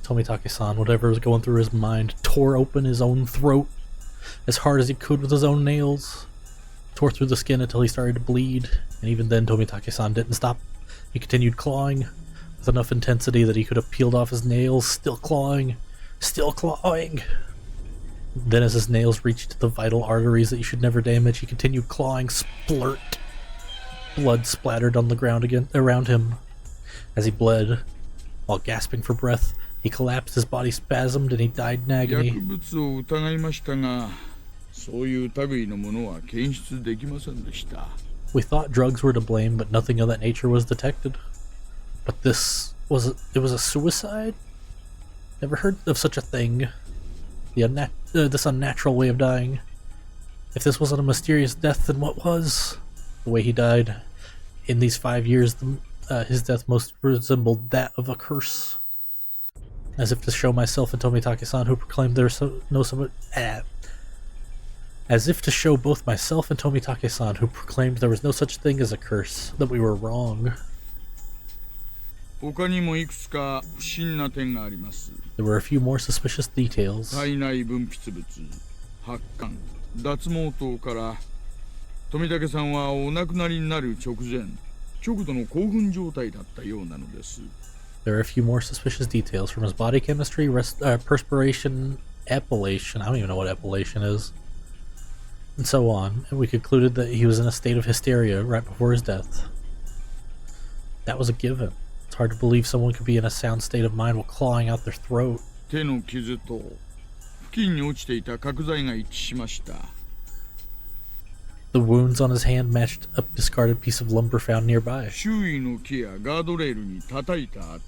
[SPEAKER 1] Tomitake-san, whatever was going through his mind, tore open his own throat as hard as he could with his own nails. Tore through the skin until he started to bleed. And even then, Tomitake-san didn't stop. He continued clawing with enough intensity that he could have peeled off his nails, still clawing. Still clawing! Then as his nails reached the vital arteries that you should never damage, he continued clawing. Splurt! Blood splattered on the ground again around him. As he bled, while gasping for breath, he collapsed, his body spasmed, and he died in agony.
[SPEAKER 5] 薬物を疑いましたが、そういう類のものは検出できませんでした。
[SPEAKER 1] We thought drugs were to blame, but nothing of that nature was detected. But it was a suicide? Never heard of such a thing. This unnatural way of dying. If this wasn't a mysterious death, then what was? The way he died. In these 5 years, his death most resembled that of a curse. As if to show myself and Tomitake-san, who proclaimed As if to show both myself and Tomitake-san, who proclaimed there was no such thing as a curse, that we were wrong.
[SPEAKER 5] 他にもいくつか不審な点があります。
[SPEAKER 1] There were a few more suspicious details.
[SPEAKER 5] 体内分泌物、発汗、脱毛等から富武さんはお亡くなりになる直前、極度の興奮状態だったようなのです。
[SPEAKER 1] There are a few more suspicious details from his body chemistry, perspiration, epilation. I don't even know what epilation is. And so on. And we concluded that he was in a state of hysteria right before his death. That was a given. It's hard to believe someone could be in a sound state of mind while clawing out their throat.
[SPEAKER 5] 手の傷と付近に落ちていた角材が一致しました。
[SPEAKER 1] The wounds on his hand matched a discarded piece of lumber found nearby.
[SPEAKER 5] 周囲の木やガードレールに叩いた後、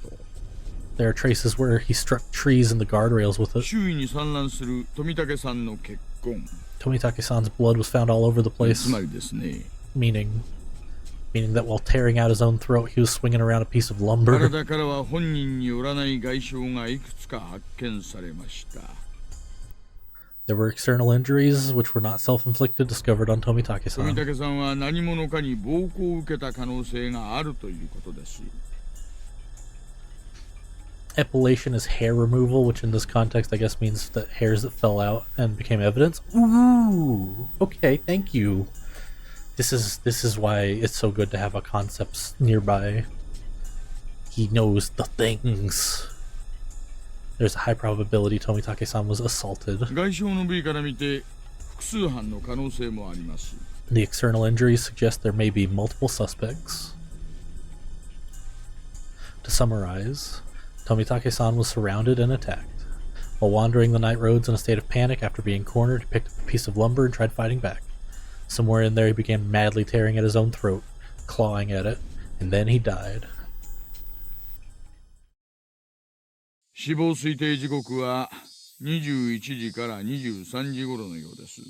[SPEAKER 1] There are traces where he struck trees and the guardrails with it.
[SPEAKER 5] 周囲に散乱する富武さんの血痕。
[SPEAKER 1] Tomitake-san's blood was found all over the place,
[SPEAKER 5] つまりですね、
[SPEAKER 1] meaning that while tearing out his own throat, he was swinging around a piece of lumber.
[SPEAKER 5] 体からは本人によらない外傷がいくつか発見されました。
[SPEAKER 1] There were external injuries, which were not self-inflicted, discovered on
[SPEAKER 5] 富
[SPEAKER 1] Tomitake-san.
[SPEAKER 5] 武さんは何者かに暴行を受けた可能性があるということです。
[SPEAKER 1] Epilation is hair removal, which in this context I guess means that hairs that fell out and became evidence. Ooh, okay, thank you. This is why it's so good to have a concept nearby. He knows the things. There's a high probability Tomitake-san was assaulted.
[SPEAKER 5] 外傷の部位から見て複数犯の可能性もあります。
[SPEAKER 1] The external injuries suggest there may be multiple suspects. To summarize, Tomitake-san was surrounded and attacked. While wandering the night roads in a state of panic after being cornered, he picked up a piece of lumber and tried fighting back. Somewhere in there he began madly tearing at his own throat, clawing at it, and then he died.
[SPEAKER 5] 死亡推定時刻は21時から23時頃のようです。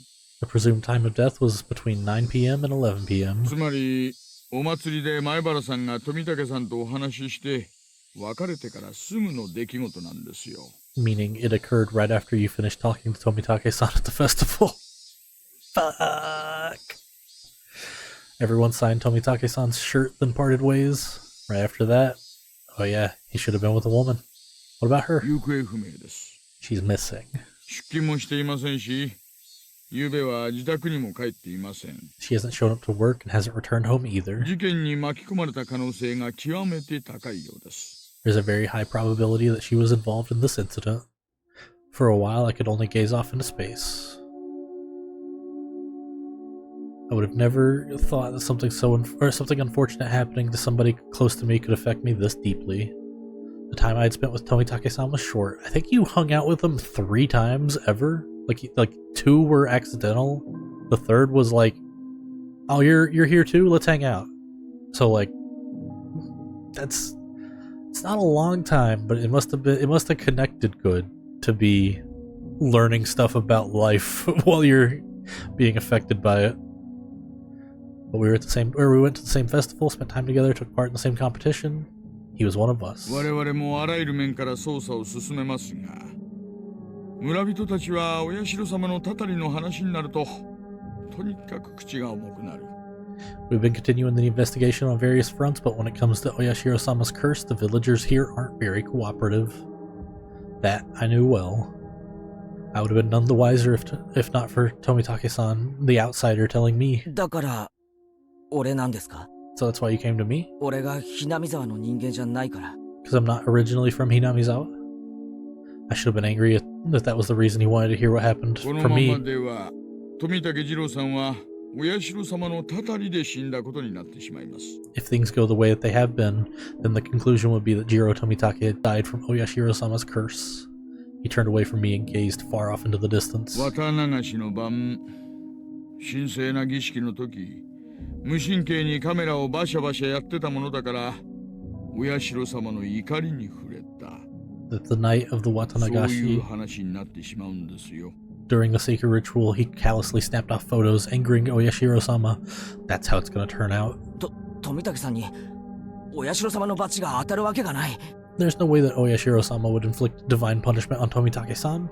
[SPEAKER 1] The presumed time of death was between 9 p.m. and 11 p.m.
[SPEAKER 5] つまりお祭りで前原さんが富武さんとお話しして別れてからすぐの出来事なんですよ。
[SPEAKER 1] Meaning it occurred right after you finished talking to Tomitake-san at the festival. Fuck. Everyone signed Tomitake-san's shirt, then parted ways. Right after that, oh yeah, he should have been with a woman. What about her?
[SPEAKER 5] 行方不明です。
[SPEAKER 1] She's missing.
[SPEAKER 5] 出勤もしていませんし、昨夜は自宅にも帰っていません。
[SPEAKER 1] She hasn't shown up to work and hasn't returned home either.
[SPEAKER 5] 事件に巻き込まれた可能性が極めて高いようです。
[SPEAKER 1] There's a very high probability that she was involved in this incident. For a while, I could only gaze off into space. I would have never thought that something unfortunate happening to somebody close to me could affect me this deeply. The time I had spent with Tomitake-san was short. I think you hung out with him 3 times ever. Like 2 were accidental. The third was like, "Oh, you're here too? Let's hang out." So like, it's not a long time, but it must have connected good to be learning stuff about life while you're being affected by it. But we went to the same festival, spent time together, took part in the same competition. He was one of us.
[SPEAKER 5] 我々もあらゆる面から捜査を進めますが、村人たちはお社様のたたりの話になると、とにかく口が重くなる。
[SPEAKER 1] We've been continuing the investigation on various fronts, but when it comes to Oyashiro-sama's curse, the villagers here aren't very cooperative. That I knew well. I would have been none the wiser if not for Tomitake-san, the outsider, telling me.
[SPEAKER 3] だから俺なんですか？
[SPEAKER 1] So that's why you came to me?
[SPEAKER 3] 俺がひなみ沢の人間じゃないから。
[SPEAKER 1] Because I'm not originally from Hinamizawa? I should have been angry if that was the reason he wanted to hear what happened
[SPEAKER 5] この
[SPEAKER 1] from
[SPEAKER 5] ま
[SPEAKER 1] me.
[SPEAKER 5] までは富武二郎さんはお社様のたたりで死んだことになってしまいます。
[SPEAKER 1] If things go the way that they have been, then the conclusion would be that Jiro Tomitake had died from Oyashiro-sama's curse. He turned away from me and gazed far off into the distance.
[SPEAKER 5] 綿流しの晩、神聖な儀式の時、無神経にカメラをバシャバシャやってたものだから、お社様の怒りに触れた。
[SPEAKER 1] That the night of the
[SPEAKER 5] そういう
[SPEAKER 1] Watanagashi,
[SPEAKER 5] 話になってしまうんですよ。
[SPEAKER 1] during the sacred ritual, he callously snapped off photos, angering Oyashiro-sama. That's how it's gonna turn out.
[SPEAKER 3] 富武さんにお社様の罰が当たるわけがない。
[SPEAKER 1] There's no way that Oyashiro-sama would inflict divine punishment on Tomitake-san.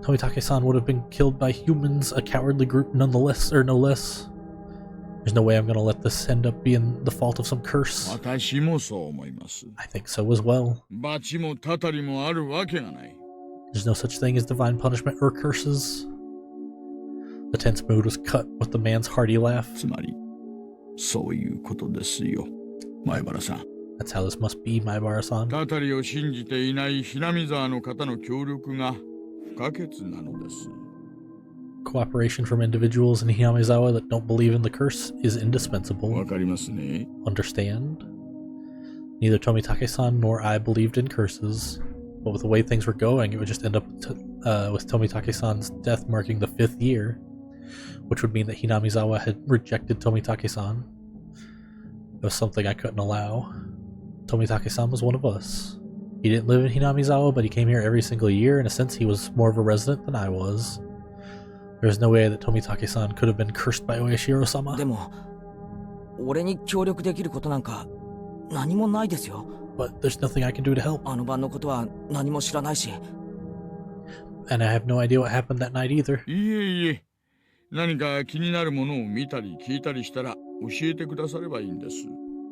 [SPEAKER 1] Tomitake-san would have been killed by humans, a cowardly group nonetheless, or no less. There's no way I'm gonna let this end up being the fault of some curse.
[SPEAKER 5] 私もそう思います。
[SPEAKER 1] I think so as well.
[SPEAKER 5] 罰もたたりもあるわけがない。
[SPEAKER 1] There's no such thing as divine punishment or curses. The tense mood was cut with the man's hearty laugh.
[SPEAKER 5] つまりそういうことですよ、前原さん。
[SPEAKER 1] That's how this must be, Maibara-san.
[SPEAKER 5] たたりを信じていないひなみ沢の方の協力が不可欠なのです。
[SPEAKER 1] Cooperation from individuals in Hinamizawa that don't believe in the curse is indispensable.
[SPEAKER 5] わかりますね。
[SPEAKER 1] Understand? Neither Tomitake-san nor I believed in curses, but with the way things were going, it would just end up with Tomitake-san's death marking the 5th year, which would mean that Hinamizawa had rejected Tomitake-san. It was something I couldn't allow. Tomitake-san was one of us. He didn't live in Hinamizawa, but he came here every single year. In a sense, he was more of a resident than I was. There's no way that Tomitake-san could have been cursed by Oyashiro-sama.
[SPEAKER 3] でも俺に協力できることなんか何もないですよ。
[SPEAKER 1] But there's nothing I can do to help.
[SPEAKER 3] あの晩のことは何も知らないし。
[SPEAKER 1] And I have no idea what happened that night either.
[SPEAKER 5] いえいえ、何か気になるものを見たり聞いたりしたら教えてくださればいいんです。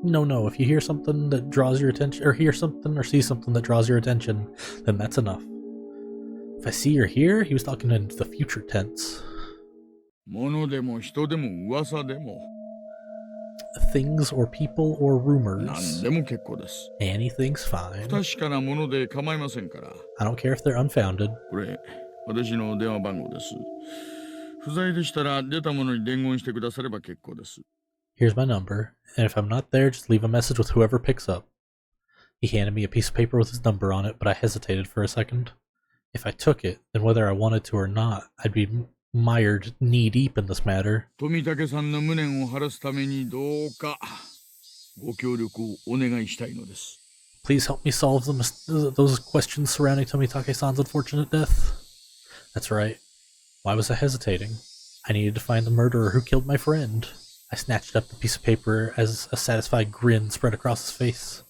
[SPEAKER 1] No, if you hear something that draws your attention, or hear something or see something that draws your attention, then that's enough. If I see or hear, he was talking in the future tense.
[SPEAKER 5] 物でも人でも噂でも
[SPEAKER 1] Things or people or
[SPEAKER 5] 何
[SPEAKER 1] rumors.
[SPEAKER 5] でも結構です。
[SPEAKER 1] Anything's
[SPEAKER 5] 不
[SPEAKER 1] fine.
[SPEAKER 5] 確かなもので構いませんから。
[SPEAKER 1] I don't care if they're unfounded.
[SPEAKER 5] これ、私の電話番号です。不在でしたら出たものに伝言してくだされば結構です。
[SPEAKER 1] Here's my number, and if I'm not there, just leave a message with whoever picks up. He handed me a piece of paper with his number on it, but I hesitated for a second. If I took it, then whether I wanted to or not, I'd be mired knee-deep in this matter.
[SPEAKER 5] 富武さんの無念を晴らすためにどうかご協力をお願いしたいのです。
[SPEAKER 1] Please help me solve those questions surrounding Tomitake-san's unfortunate death. That's right. Why was I hesitating? I needed to find the murderer who killed my friend. I snatched up the piece of paper as a satisfied grin spread across his face.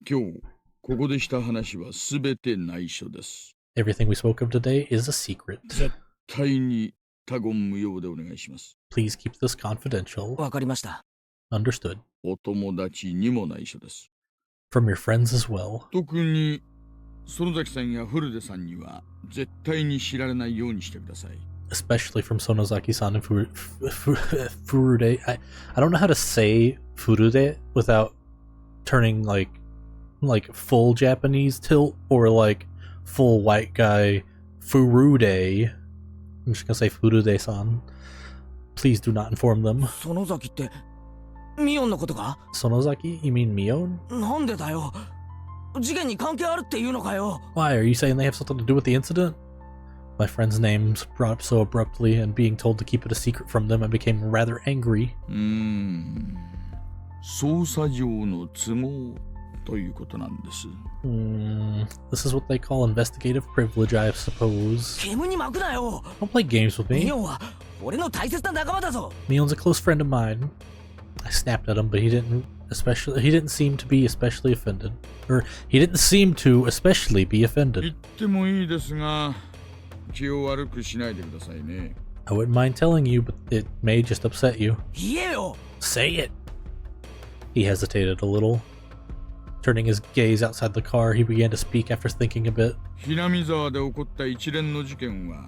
[SPEAKER 5] 今日ここでした話はすべて内緒です。
[SPEAKER 1] Everything we spoke of today is a secret.
[SPEAKER 5] 絶対に他言無用でお願いします。
[SPEAKER 1] Please keep this confidential.
[SPEAKER 3] わかりました。
[SPEAKER 1] Understood.
[SPEAKER 5] お友達にも内緒です。
[SPEAKER 1] From your friends as well.
[SPEAKER 5] 特に園崎さんや古出さんには絶対に知られないようにしてください。
[SPEAKER 1] Especially from Sonozaki-san and Furude. I don't know how to say Furude without turning like full Japanese tilt or like full white guy Furude. I'm just gonna say Furude-san. Please do not inform them.
[SPEAKER 3] 園崎ってミオンのことか？
[SPEAKER 1] Sonozaki? You mean Mion?
[SPEAKER 3] なんでだよ。事件に関係あるっていうのかよ。
[SPEAKER 1] Why? Are you saying they have something to do with the incident? My friend's name's brought up so abruptly, and being told to keep it a secret from them, I became rather angry.
[SPEAKER 5] 捜査上の都合ということなんです。
[SPEAKER 1] This is what they call investigative privilege, I suppose.
[SPEAKER 3] 煙に巻くなよ。
[SPEAKER 1] Don't play games with
[SPEAKER 3] ミ
[SPEAKER 1] me.
[SPEAKER 3] オンは俺の大切な仲間だぞ。
[SPEAKER 1] Mion's a close friend of mine. I snapped at him, but he didn't seem to be especially offended. Or, he didn't seem to especially be
[SPEAKER 5] 言
[SPEAKER 1] offended.
[SPEAKER 5] ってもいいですが、気を悪くしないでくださいね。
[SPEAKER 1] I wouldn't mind telling you, but it may just upset you.
[SPEAKER 3] 言えよ。
[SPEAKER 1] Say it! He hesitated a little. Turning his gaze outside the car, he began to speak after thinking a bit.
[SPEAKER 5] ひなみ沢で起こった一連の事件は、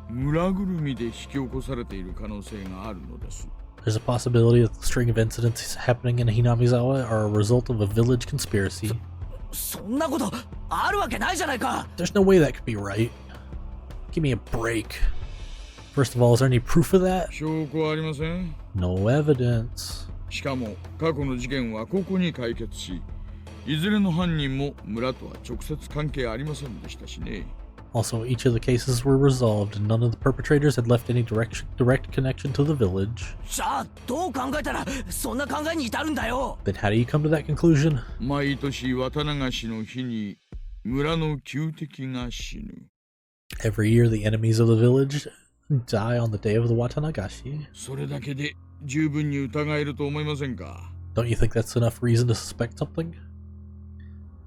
[SPEAKER 5] 村ぐるみで引き起こされている可能性があるのです。
[SPEAKER 1] There's a possibility that the string of incidents happening in Hinamizawa are a result of a village conspiracy.
[SPEAKER 3] そんなことあるわけないじゃないか。
[SPEAKER 1] There's no way that could be right. Give me a break. First of all, is there any proof of that?
[SPEAKER 5] 証拠はありません。
[SPEAKER 1] No evidence.
[SPEAKER 5] しかも過去の事件はここに解決し、いずれの犯人も村とは直接関係ありませんでしたしね。
[SPEAKER 1] Also, each of the cases were resolved, and none of the perpetrators had left any direct connection to the village.
[SPEAKER 3] じゃあどう考えたらそんな考えに至るんだよ。
[SPEAKER 1] Then how do you come to that conclusion?
[SPEAKER 5] 毎年綿流しの日に村の旧敵が死ぬ。
[SPEAKER 1] Every year, the enemies of the village die on the day of the Watanagashi.
[SPEAKER 5] それだけで十分に疑えると思いませんか？
[SPEAKER 1] Don't you think that's enough reason to suspect something?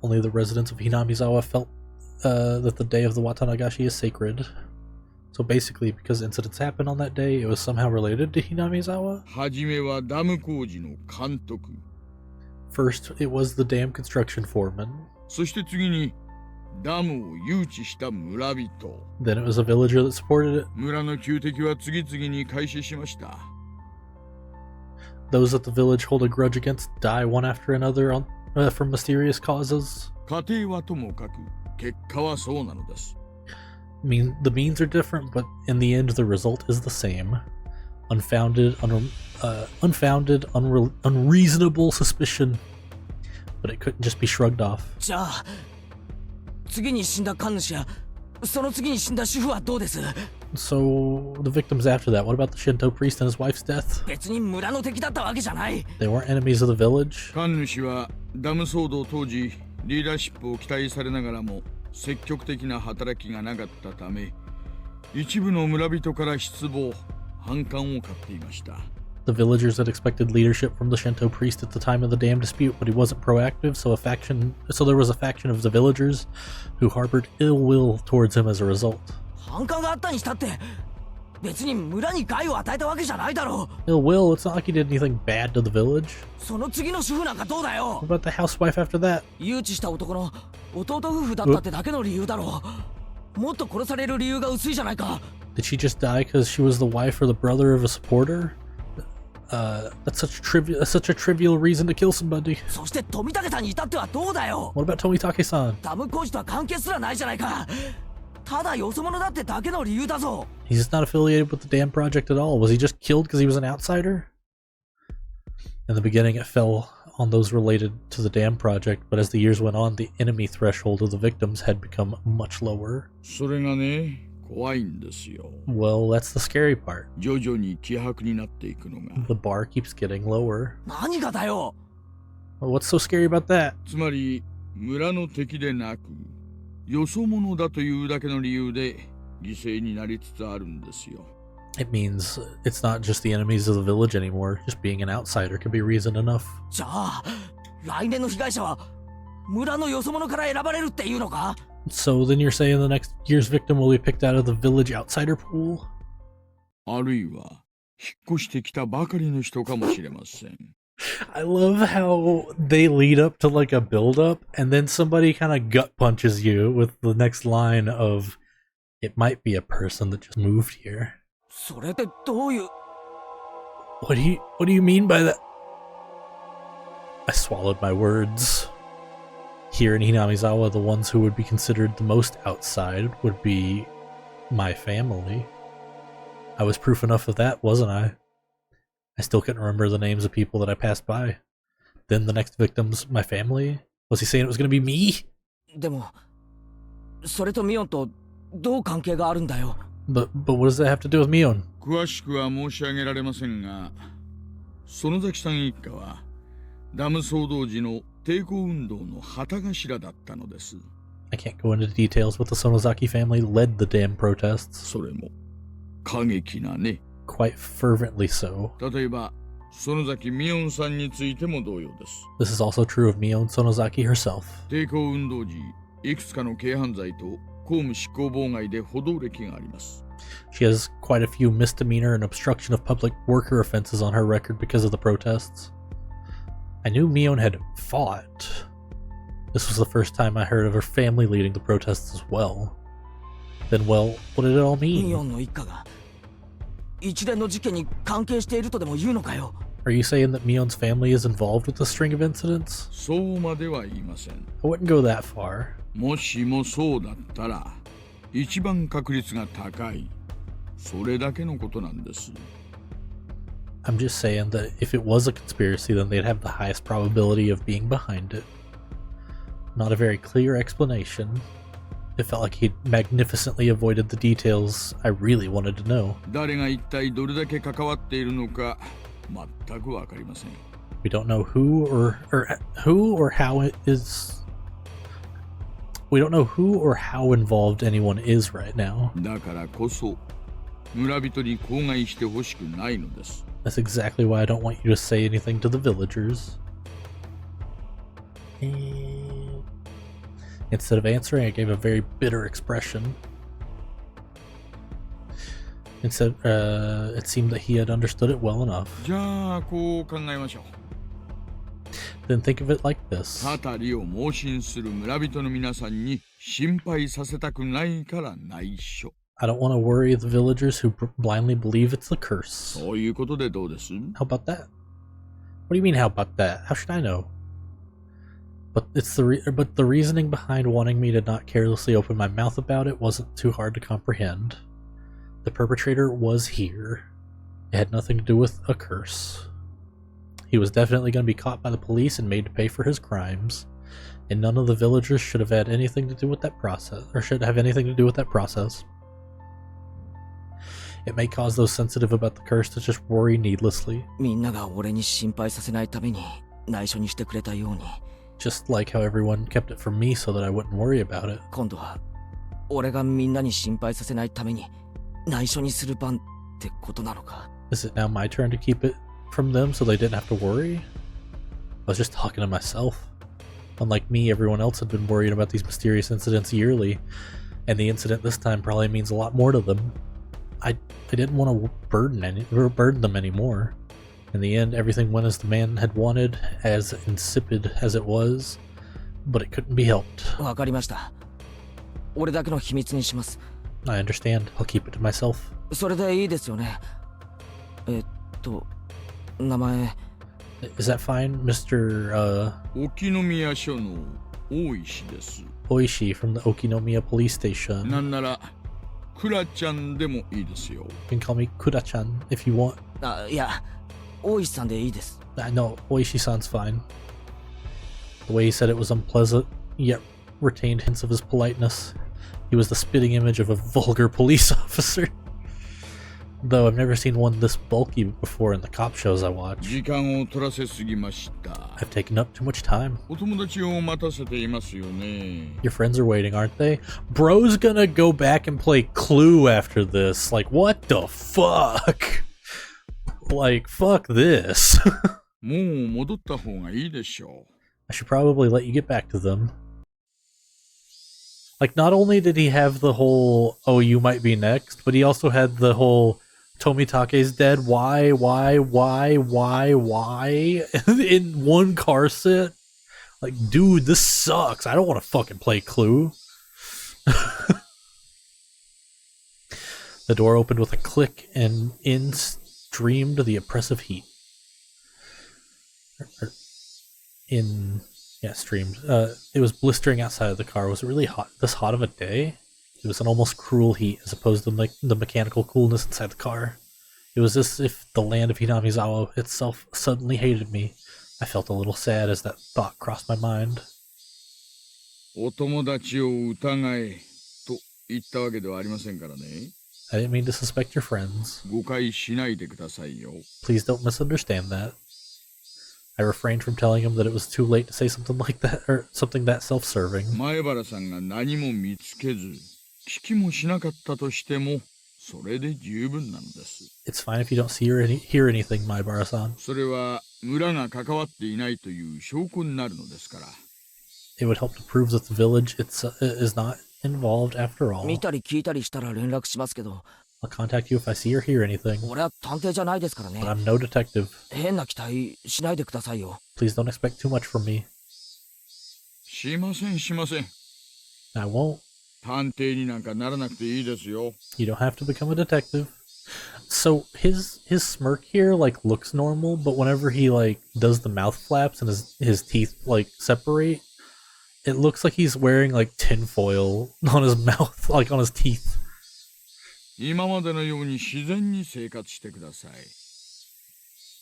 [SPEAKER 1] Only the residents of Hinamizawa felt that the day of the Watanagashi is sacred. So basically, because incidents happened on that day, it was somehow related to Hinamizawa?
[SPEAKER 5] はじめはダム工事の監督。
[SPEAKER 1] First, it was the dam construction foreman.
[SPEAKER 5] そして次にダムを誘致した村人。
[SPEAKER 1] Then it was a villager that supported it.
[SPEAKER 5] 村の旧敵は次々に開始しました。
[SPEAKER 1] Those that the village hold a grudge against die one after another from mysterious causes.
[SPEAKER 5] 過程はともかく結果はそうなのです。
[SPEAKER 1] I mean, the means are different, but in the end, the result is the same. Unfounded, unreasonable suspicion. But it couldn't just be shrugged off.
[SPEAKER 3] じゃあ次に死んだ神主やその次に死んだ主婦はどうです？
[SPEAKER 1] So, the victims after that, what about the Shinto priest and his wife's death?
[SPEAKER 3] 別に村の敵だったわけじゃない。
[SPEAKER 1] They weren't enemies of the village.
[SPEAKER 5] 神主はダム騒動当時リーダーシップを期待されながらも積極的な働きがなかったため、一部の村人から失望、反感を買っていました。
[SPEAKER 1] The villagers had expected leadership from the Shinto priest at the time of the dam dispute, but he wasn't proactive, so there was a faction of the villagers who harbored ill will towards him as a result.
[SPEAKER 3] 反感があったにしたって別に村に害を与えたわけじゃないだろう。
[SPEAKER 1] Ill will? It's not like he did anything bad to the village.
[SPEAKER 3] その次の主婦なんかどうだよ。
[SPEAKER 1] What about the housewife after that?
[SPEAKER 3] 誘致した男の弟夫婦だったってだけの理由だろう。もっと殺される理由が薄いじゃないか。
[SPEAKER 1] Did she just die because she was the wife or the brother of a supporter? That's such a trivial reason to kill somebody.
[SPEAKER 3] そして富武さんに至ってはどうだよ。
[SPEAKER 1] What about Tomitake-san?
[SPEAKER 3] ダム工事とは関係すらないじゃないか。ただよそ者だってだけの理由だぞ。
[SPEAKER 1] He's not affiliated with the dam project at all. Was he just killed because he was an outsider? In the beginning, it fell on those related to the dam project, but as the years went on, the enemy threshold of the victims had become much lower.
[SPEAKER 5] それがね、怖いんですよ。
[SPEAKER 1] Well, that's the scary part.
[SPEAKER 5] 徐々に希薄になっていくのが。
[SPEAKER 1] The bar keeps getting lower.
[SPEAKER 3] 何がだよ。
[SPEAKER 1] Well, what's so scary about that?
[SPEAKER 5] つまり村の敵でなく、よそ者だというだけの理由で犠牲になりつつあるんですよ。
[SPEAKER 1] It means it's not just the enemies of the village anymore. Just being an outsider could be reason enough.
[SPEAKER 3] じゃあ来年の被害者は村のよそ者から選ばれるっていうのか？
[SPEAKER 1] So then you're saying the next year's victim will be picked out of the village outsider pool?
[SPEAKER 5] あるいは引っ越してきたばかりの人かもしれません。
[SPEAKER 1] I love how they lead up to like a build up and then somebody kind of gut punches you with the next line of, it might be a person that just moved here.
[SPEAKER 3] それってどういう
[SPEAKER 1] What do you mean by that? I swallowed my words. Here in Hinamizawa, the ones who would be considered the most outside would be my family. I was proof enough of that, wasn't I? I still couldn't remember the names of people that I passed by. Then the next victims, my family? Was he saying it was going to be me?
[SPEAKER 3] でもそれとミオンとどう関係があるんだよ。
[SPEAKER 1] But what does that have to do with Mion?
[SPEAKER 5] 詳しくは申し上げられませんが、園崎さん一家はダム騒動時の抵抗運動の旗頭だったのです。
[SPEAKER 1] I can't go into details, but the Sonozaki family led the dam protests.
[SPEAKER 5] それも過激なね。
[SPEAKER 1] Quite fervently so.
[SPEAKER 5] 例えば園崎美音さんについても同様です。
[SPEAKER 1] This is also true of Mion Sonozaki herself.
[SPEAKER 5] 抵抗運動時、いくつかの軽犯罪と公務執行妨害で補導歴があります。
[SPEAKER 1] She has quite a few misdemeanor and obstruction of public worker offenses on her record because of the protests. I knew Mion had fought. This was the first time I heard of her family leading the protests as well. Then, well, what did it all
[SPEAKER 3] ミオ
[SPEAKER 1] mean?
[SPEAKER 3] ンの一家が一連の事件に関係しているとでも言うのかよ。
[SPEAKER 1] Are you saying that Mion's family is involved with the string of incidents?
[SPEAKER 5] そうまでは言いません。
[SPEAKER 1] I wouldn't go that far.
[SPEAKER 5] もしもそうだったら、一番確率が高い。それだけのことなんです。
[SPEAKER 1] I'm just saying that if it was a conspiracy, then they'd have the highest probability of being behind it. Not a very clear explanation. It felt like he'd magnificently avoided the details I really wanted to know.
[SPEAKER 5] 誰が一体どれだけ関わっているのか、全くわかりません。
[SPEAKER 1] We don't know who or how it is. We don't know who or how involved anyone is right now.
[SPEAKER 5] だからこそ、村人に口外してほしくないのです。
[SPEAKER 1] That's exactly why I don't want you to say anything to the villagers. And instead of answering, I gave a very bitter expression. Instead, it seemed that he had understood it well enough.
[SPEAKER 5] じゃあ、こう考えましょう。
[SPEAKER 1] Then think of it like this.
[SPEAKER 5] たたりを盲信する村人の皆さんに心配させたくないから内緒。
[SPEAKER 1] I don't want to worry the villagers who blindly believe it's the curse.
[SPEAKER 5] そういうことでどうです？
[SPEAKER 1] How about that? What do you mean, how about that? How should I know? But the reasoning behind wanting me to not carelessly open my mouth about it wasn't too hard to comprehend. The perpetrator was here. It had nothing to do with a curse. He was definitely going to be caught by the police and made to pay for his crimes, and none of the villagers should have had anything to do with that process, or should have anything to do with that process. It may cause those sensitive about the curse to just worry needlessly.
[SPEAKER 3] みんなが俺に心配させないために内緒にしてくれたように、
[SPEAKER 1] Just like how everyone kept it from me so that I wouldn't worry about it.
[SPEAKER 3] 今度は俺がみんなに心配させないために内緒にする番ってことなのか。
[SPEAKER 1] Is it now my turn to keep it from them so they didn't have to worry? I was just talking to myself. Unlike me, everyone else had been worried about these mysterious incidents yearly, and the incident this time probably means a lot more to them. I didn't want to burden them anymore. In the end, everything went as the man had wanted, as insipid as it was, but it couldn't be helped.
[SPEAKER 3] わかりました。俺だけの秘密にします。
[SPEAKER 1] I understand. I'll keep it to myself.
[SPEAKER 3] それでいいですよね。名前。
[SPEAKER 1] Is that fine, Mr.
[SPEAKER 5] 沖宮署の大石です。
[SPEAKER 1] Oishi from the Okinomiya police station?
[SPEAKER 5] なんならクラちゃんでもいいですよ。
[SPEAKER 1] You can call me Kura-chan if you want.
[SPEAKER 3] あ、いや、大石さんでいいです。
[SPEAKER 1] I know, Oishi-san's fine. The way he said it was unpleasant, yet retained hints of his politeness. He was the spitting image of a vulgar police officer. Though I've never seen one this bulky before in the cop shows I watch.
[SPEAKER 5] 時間を取らせすぎました。
[SPEAKER 1] I've taken up too much time.
[SPEAKER 5] お友達を待たせていますよね。
[SPEAKER 1] Your friends are waiting, aren't they? Bro's gonna go back and play Clue after this. Like, what the fuck? Like, fuck this.
[SPEAKER 5] もう戻った方がいいでしょう。
[SPEAKER 1] I should probably let you get back to them. Like, not only did he have the whole, oh, you might be next, but he also had the whole, Tomitake's dead, why, in one car sit? Like, dude, this sucks. I don't want to fucking play Clue. The door opened with a click, and in streamed the oppressive heat. Streamed. It was blistering outside of the car. Was it really hot? This hot of a day? It was an almost cruel heat as opposed to the mechanical coolness inside the car. It was as if the land of Hinamizawa itself suddenly hated me. I felt a little sad as that thought crossed my mind.
[SPEAKER 5] お友達を疑えと言ったわけではありませんからね。
[SPEAKER 1] I didn't mean to suspect your friends.
[SPEAKER 5] 誤解しないでくださいよ。
[SPEAKER 1] Please don't misunderstand that. I refrained from telling him that it was too late to say something like that, or something that self-serving.
[SPEAKER 5] 前原さんが何も見つけず、聞きもしなかったとしても、それで十分なのです。
[SPEAKER 1] It's fine if you don't see or hear anything, Maibara-san.
[SPEAKER 5] それは村が関わっていないという証拠になるのですから。
[SPEAKER 1] It would help to prove that the village is not involved after all.
[SPEAKER 3] 見たり聞いたりしたら連絡しますけど。
[SPEAKER 1] I'll contact you if I see or hear anything.
[SPEAKER 3] 俺は探偵じゃないですからね。
[SPEAKER 1] But I'm no detective.
[SPEAKER 3] 変な期待しないでくださいよ。
[SPEAKER 1] Please don't expect too much from me.
[SPEAKER 5] しませんしません。
[SPEAKER 1] I won't.
[SPEAKER 5] 探偵になんかならなくていいですよ。
[SPEAKER 1] You don't have to become a detective. So his smirk here like looks normal, but whenever he like does the mouth flaps and his teeth like separate, it looks like he's wearing like tinfoil on his mouth, like on his teeth.
[SPEAKER 5] 今までのように自然に生活してください。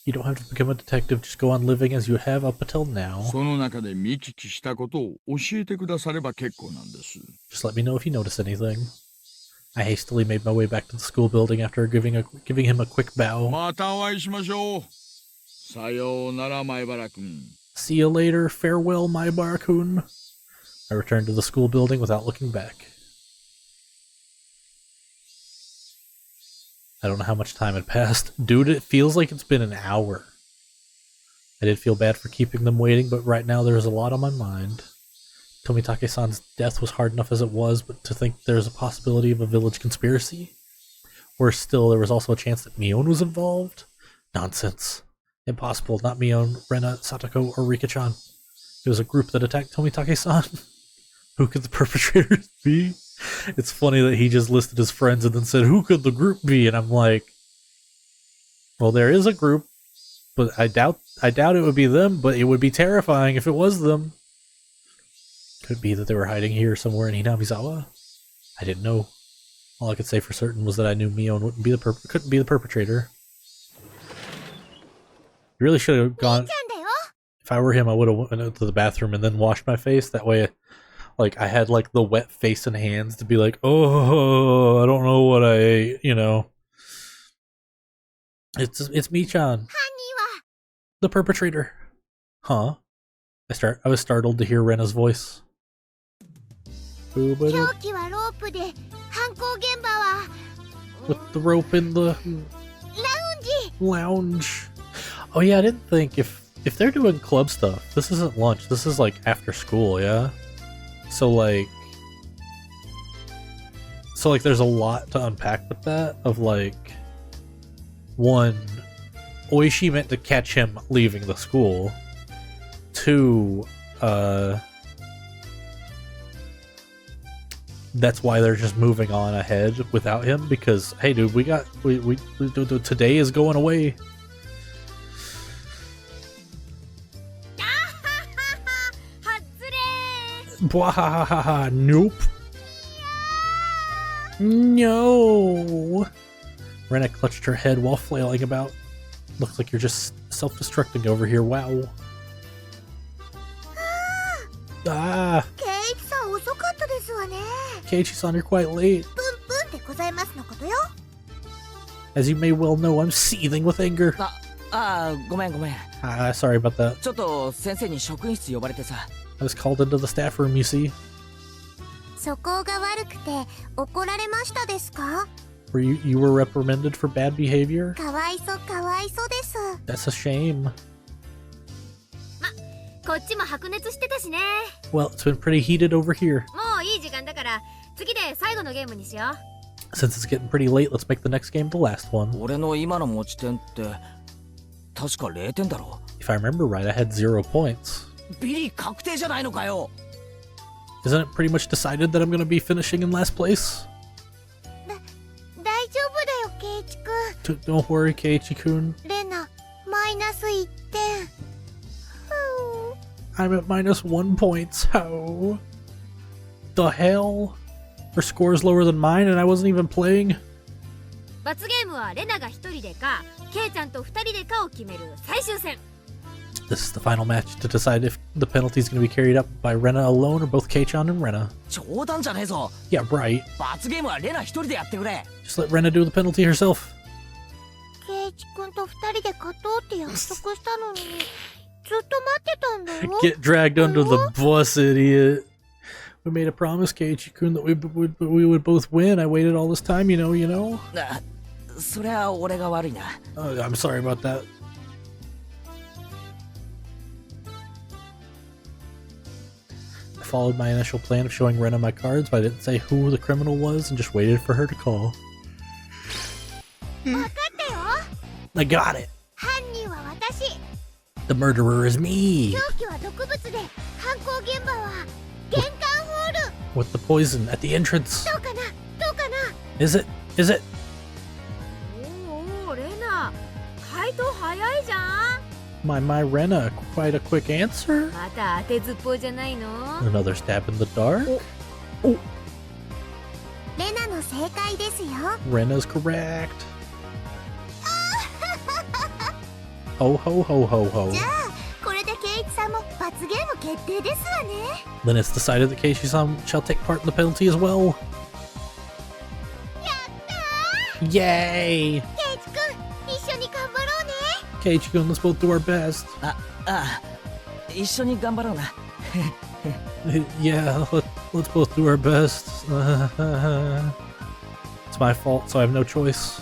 [SPEAKER 1] You don't have to become a detective, just go on living as you have up until now.
[SPEAKER 5] その中で見聞きしたことを教えてくだされば結構なんです。
[SPEAKER 1] Just let me know if you notice anything. I hastily made my way back to the school building after giving him a quick bow.
[SPEAKER 5] またお会いしましょう。さようなら、前原君。
[SPEAKER 1] See you later, farewell, Maibara-kun. I returned to the school building without looking back. I don't know how much time had passed. Dude, it feels like it's been an hour. I did feel bad for keeping them waiting, but right now there was a lot on my mind. Tomitake-san's death was hard enough as it was, but to think there's a possibility of a village conspiracy? Worse still, there was also a chance that Mion was involved? Nonsense. Impossible, not Mion, Rena, Satoko, or Rika-chan. It was a group that attacked Tomitake-san. Who could the perpetrators be? It's funny that he just listed his friends and then said, who could the group be? And I'm like, well, there is a group, but I doubt it would be them, but it would be terrifying if it was them. Could it be that they were hiding here somewhere in Hinamizawa? I didn't know. All I could say for certain was that I knew Mion couldn't be the perpetrator. You really should have gone. If I were him, I would have went to the bathroom and then washed my face. That way, like, I had like the wet face and hands to be like, oh, I don't know what I ate, you know. It's Mi-chan, the perpetrator. Huh? I was startled to hear Rena's voice. With the rope in the lounge. Oh yeah, I didn't think if they're doing club stuff, this isn't lunch. This is like after school, yeah. So like there's a lot to unpack with that. Of like, one, Oishi meant to catch him leaving the school. Two, that's why they're just moving on ahead without him, because hey dude, we today is going away. Bwahahaha, nope. No. Rena clutched her head while flailing about. Looks like you're just self-destructing over here, wow. Ah! Keiichi-san, you're quite late. As you may well know, I'm seething with anger.
[SPEAKER 3] ごめん。
[SPEAKER 1] Sorry about that.
[SPEAKER 3] ちょっと先生に職員室呼ばれてさ。
[SPEAKER 1] I was called into the staff room, you see.
[SPEAKER 4] そこが悪くて怒られましたですか?
[SPEAKER 1] You were reprimanded for bad behavior?
[SPEAKER 4] かわいそうです。
[SPEAKER 1] That's a shame.
[SPEAKER 2] こっちも白熱してたしね。
[SPEAKER 1] Well, it's been pretty heated over here.
[SPEAKER 2] もういい時間だから次で最後のゲームにしよう。
[SPEAKER 1] Since it's getting pretty late, let's make the next game the last one.
[SPEAKER 3] 俺の今の持ち点って確か0点だろ。
[SPEAKER 1] If I remember right, I had 0 points.
[SPEAKER 3] ビリ確定じゃないのかよ。
[SPEAKER 1] Isn't it pretty much decided that I'm going to be finishing in last place?
[SPEAKER 4] 大丈夫だよ、ケイチくん。
[SPEAKER 1] Don't worry, Keiichi-kun.
[SPEAKER 4] レナ、マイナス1点。
[SPEAKER 1] I'm at minus 1 points. How? The hell? Her score's lower than mine and I wasn't even playing?
[SPEAKER 2] 罰ゲームはレナが1人でかケイちゃんと2人でかを決める最終戦。
[SPEAKER 1] This is the final match to decide if the penalty is going to be carried up by Rena alone or both Kei-chan and Rena.
[SPEAKER 3] 冗談じゃねえぞ。
[SPEAKER 1] Yeah, right.
[SPEAKER 3] 罰ゲームはレナ一人でやってくれ。
[SPEAKER 1] Just let Rena do the penalty herself.
[SPEAKER 4] ケイチくんと2人で勝とうって約束したのに、ずっと待ってたんだよ。
[SPEAKER 1] Get dragged under the bus, idiot. We made a promise, Keiichi-kun, that we would both win. I waited all this time, you know?
[SPEAKER 3] そりゃ俺が悪いな。
[SPEAKER 1] I'm sorry about that. I followed my initial plan of showing Rena my cards, but I didn't say who the criminal was and just waited for her to call.
[SPEAKER 4] 分かったよ。
[SPEAKER 1] I got it!
[SPEAKER 4] 犯人は私。
[SPEAKER 1] The murderer is me!
[SPEAKER 4] 凶器は毒物で、犯行現場は玄関ホール。
[SPEAKER 1] With the poison at the entrance.
[SPEAKER 4] どうかな？
[SPEAKER 1] Is it? Is it?
[SPEAKER 2] おお、レナ、回答早いじゃん。
[SPEAKER 1] My Rena, quite a quick answer.
[SPEAKER 2] また当てずっぽうじゃないの？
[SPEAKER 1] Another stab in the dark.
[SPEAKER 4] レナの正解ですよ。
[SPEAKER 1] Rena's correct. Ho ho ho ho ho.
[SPEAKER 4] じゃあ、これでケイチさんも罰ゲーム決定ですわね。
[SPEAKER 1] Then it's decided that Keiichi-san shall take part in the penalty as well.
[SPEAKER 4] やったー！
[SPEAKER 1] Yay!
[SPEAKER 4] ケイチくん、一緒に頑張ろうね。
[SPEAKER 1] Keiichi-kun, let's both do our best.
[SPEAKER 3] 一緒に頑張ろうな。
[SPEAKER 1] Yeah, let's both do our best. It's my fault, so I have no choice.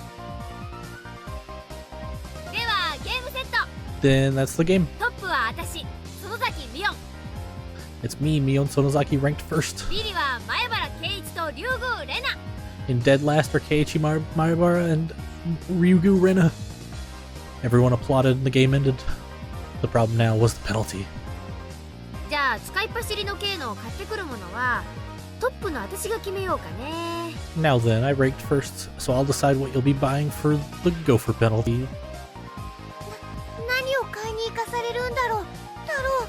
[SPEAKER 2] ではゲームセット。
[SPEAKER 1] Then that's the game.
[SPEAKER 2] トップは私、園崎美音。
[SPEAKER 1] It's me, Mion Sonozaki, ranked first.
[SPEAKER 2] ビリは前原圭一と龍宮レナ。
[SPEAKER 1] In dead last are Keiichi Maibara and Ryugu Rena. Everyone applauded and the game ended. The problem now was the penalty.
[SPEAKER 2] じゃあ使いっ走りの系のを買ってくるものはトップの私が決めようかね。
[SPEAKER 1] Now then, I ranked first, so I'll decide what you'll be buying for the gopher penalty.
[SPEAKER 4] 何を買いに行かされるんだろう太郎。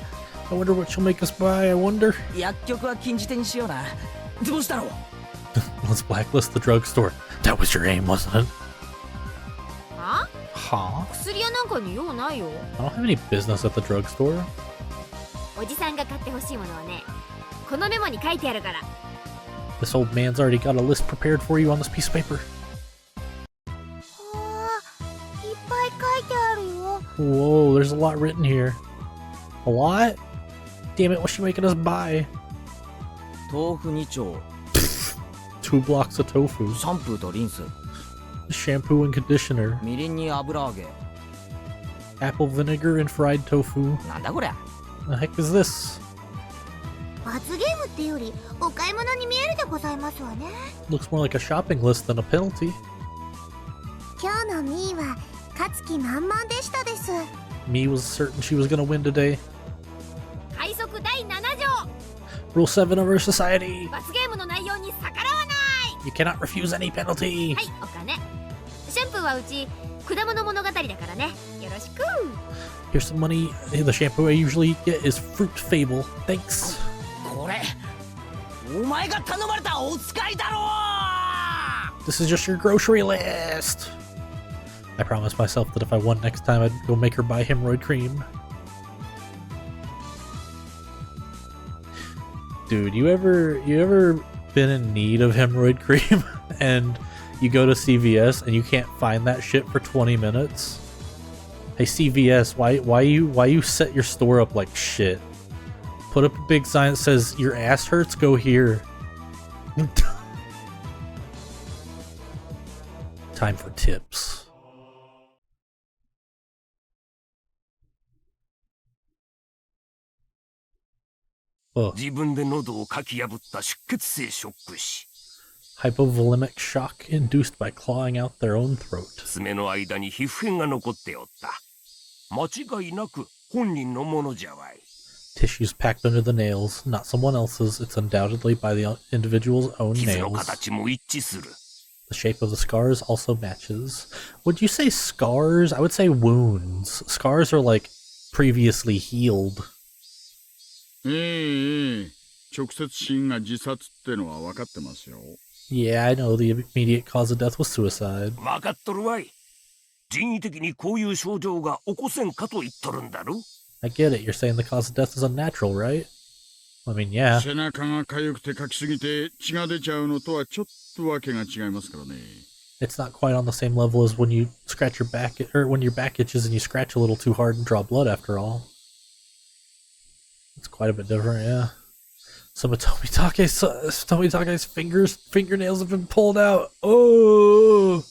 [SPEAKER 1] I wonder what she'll make us buy, I wonder.
[SPEAKER 3] 薬局は禁じ手にしような。図星太郎。
[SPEAKER 1] Let's blacklist the drugstore. That was your aim, wasn't it?
[SPEAKER 2] は？
[SPEAKER 1] Huh?
[SPEAKER 2] 薬屋なんかに用ないよ。
[SPEAKER 1] I don't have any business at the drugstore.
[SPEAKER 2] おじさんが買ってほしいものはね、このメモに書いてあるから。
[SPEAKER 1] This old man's already got a list prepared for you on this piece of paper.
[SPEAKER 4] あー、いっぱい書いてあるよ。
[SPEAKER 1] Whoa, there's a lot written here. A lot? Damn it, what's she making us buy?
[SPEAKER 3] 豆腐2丁、
[SPEAKER 1] 2 blocks of tofu,
[SPEAKER 3] シャンプーとリンス、
[SPEAKER 1] shampoo and conditioner,
[SPEAKER 3] みりんに油揚げ。
[SPEAKER 1] apple vinegar and fried tofu.
[SPEAKER 3] なんだこりゃ。
[SPEAKER 1] The heck is this?
[SPEAKER 4] 罰ゲームってよりお買い物に見えるでございますわね。
[SPEAKER 1] Looks more like a shopping list than a penalty.
[SPEAKER 4] 今日のミーは勝つ気満々でしたです。
[SPEAKER 1] Me was certain she was gonna win today.
[SPEAKER 2] 快速第7条。
[SPEAKER 1] Rule 7 of our society.
[SPEAKER 2] 罰ゲームの内容に逆らわない。
[SPEAKER 1] You cannot refuse any penalty.
[SPEAKER 2] はい、お金。シャンプーはうち果物物語だからね。よろしく。
[SPEAKER 1] Here's some money. The shampoo I usually get is Fruit Fable. Thanks.
[SPEAKER 3] これお前が頼まれたお使いだろ。
[SPEAKER 1] This is just your grocery list. I promised myself that if I won next time, I'd go make her buy hemorrhoid cream. Dude, you ever been in need of hemorrhoid cream and you go to CVS and you can't find that shit for 20 minutes? Hey CVS, why you set your store up like shit? Put up a big sign that says your ass hurts, go here. Time for tips. Oh.
[SPEAKER 6] 自分で喉をかき破った出血性ショック死。
[SPEAKER 1] Hypovolemic shock induced by clawing out their own throat.
[SPEAKER 6] 爪の間に皮膚片が残っておった。間違いなく本人のものじゃわい。
[SPEAKER 1] Tissues packed under the nails, not someone else's. It's undoubtedly by the individual's own
[SPEAKER 6] 傷の
[SPEAKER 1] nails.
[SPEAKER 6] 形も一致する。
[SPEAKER 1] The shape of the scars also matches. Would you say scars? I would say wounds. Scars are like previously healed.
[SPEAKER 5] 直接死因が自殺ってのは分かってますよ。
[SPEAKER 1] Yeah, I know the immediate cause of death was suicide.
[SPEAKER 6] わかっとるわい。人為的にこういう症状が起こせんかと言っとるんだろ。
[SPEAKER 1] I get it. You're saying the cause of death is unnatural, right? I mean, yeah.
[SPEAKER 5] 背中が痒くてかきすぎて血が出ちゃうのとはちょっとわけが違いますからね。
[SPEAKER 1] It's not quite on the same level as when you scratch your back, or when your back itches and you scratch a little too hard and draw blood after all. It's quite a bit different, yeah. Some of Tomitake's fingernails have been pulled out. Oh!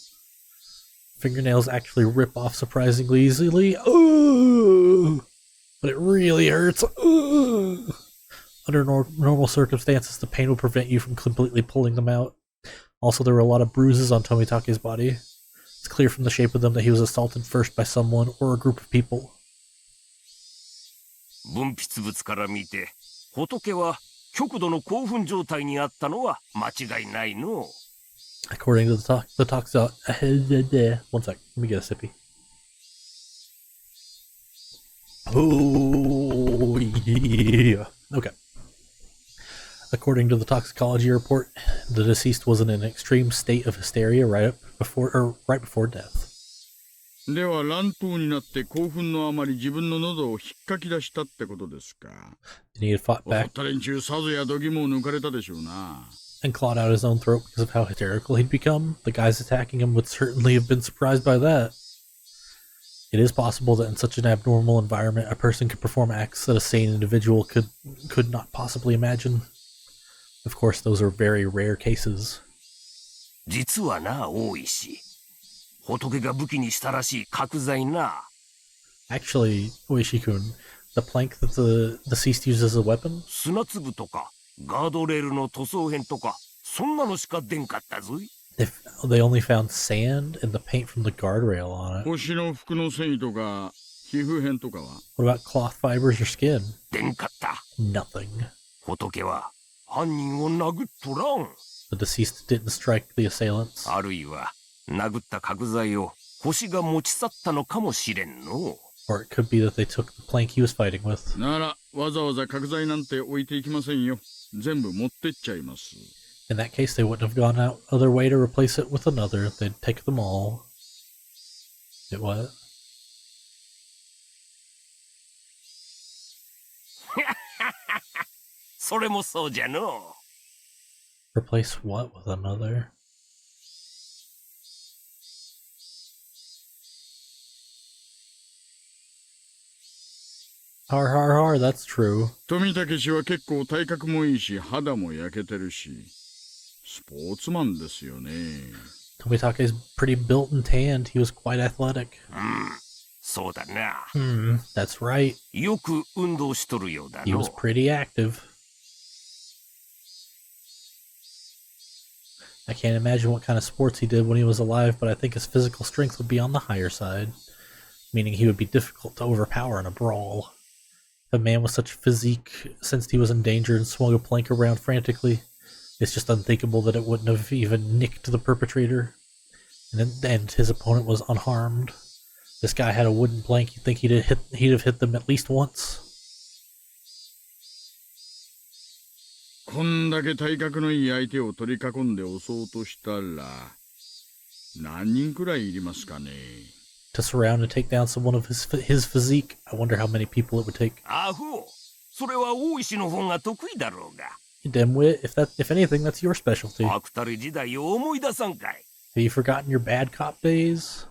[SPEAKER 1] Fingernails actually rip off surprisingly easily. Oh! But it really hurts. Oh! Under normal circumstances, the pain would prevent you from completely pulling them out. Also, there were a lot of bruises on Tomitake's body. It's clear from the shape of them that he was assaulted first by someone or a group of people.
[SPEAKER 6] 分泌物から見て、仏は極度の興奮状態にあったのは間違いないの。
[SPEAKER 1] According to the toxicology, one sec, let me get a sippy. Oh yeah. Okay. According to the toxicology report, the deceased was in an extreme state of hysteria right before death.
[SPEAKER 5] では乱闘になって興奮のあまり自分の喉を引っかき出したってことですか。
[SPEAKER 1] And he had fought
[SPEAKER 5] 怒っ
[SPEAKER 1] back
[SPEAKER 5] た連中さぞや度肝を抜かれたでしょうな。
[SPEAKER 1] and clawed out his own throat because of how hysterical he'd become. The guys attacking him would certainly have been surprised by that. It is possible that in such an abnormal environment, a person could perform acts that a sane individual could not possibly imagine. Of course, those are very rare cases.
[SPEAKER 6] 実はな、大石。仏が武器にしたらしい角材な。
[SPEAKER 1] Actually, Oishi-kun, the plank that the deceased used as a weapon?
[SPEAKER 6] 砂粒とか、ガードレールの塗装片とか、そんなのしか出んかったぞい。
[SPEAKER 1] They only found sand and the paint from the guardrail on it.
[SPEAKER 5] 星の服の繊維とか皮膚片とかは？
[SPEAKER 1] What about cloth fibers or skin?
[SPEAKER 6] 出んかった。
[SPEAKER 1] Nothing.
[SPEAKER 6] 仏は犯人を殴っとらん。
[SPEAKER 1] The deceased didn't strike the assailants.
[SPEAKER 6] あるいは殴った角材を星が持ち去ったのかもしれんの。
[SPEAKER 1] Or it could be that they took the plank he was fighting with.
[SPEAKER 5] ならわざわざ角材なんて置いていきませんよ。全部持ってっちゃいます。
[SPEAKER 1] In that case, they wouldn't have gone out of their way to replace it with another. They'd take them all. It what?
[SPEAKER 6] それもそうじゃの。
[SPEAKER 1] Replace what with another? Har har har, that's true.
[SPEAKER 5] 富武氏は結構体格もいいし肌も焼けてるしスポーツマンですよね。
[SPEAKER 1] Tomitake's pretty built and tanned. He was quite athletic.
[SPEAKER 6] そうだな。
[SPEAKER 1] That's right.
[SPEAKER 6] よく運動しとるようだ
[SPEAKER 1] He
[SPEAKER 6] の。
[SPEAKER 1] was pretty active. I can't imagine what kind of sports he did when he was alive, but I think his physical strength would be on the higher side, meaning he would be difficult to overpower in a brawl. A man with such physique, sensed he was in danger and swung a plank around frantically. It's just unthinkable that it wouldn't have even nicked the perpetrator. And his opponent was unharmed. This guy had a wooden plank. You'd think he'd have hit them at least once.
[SPEAKER 5] こんだけ体格のいい相手を取り囲んで襲おうとしたら何人くらいいりますかね。
[SPEAKER 1] To surround and take down someone of his physique, I wonder how many people it would take.
[SPEAKER 6] アホ。それは大石の方が得意だろうが。
[SPEAKER 1] You dimwit, if anything, that's your specialty.
[SPEAKER 6] アクタル時代を思い出さんかい。
[SPEAKER 1] Have you forgotten your bad cop days?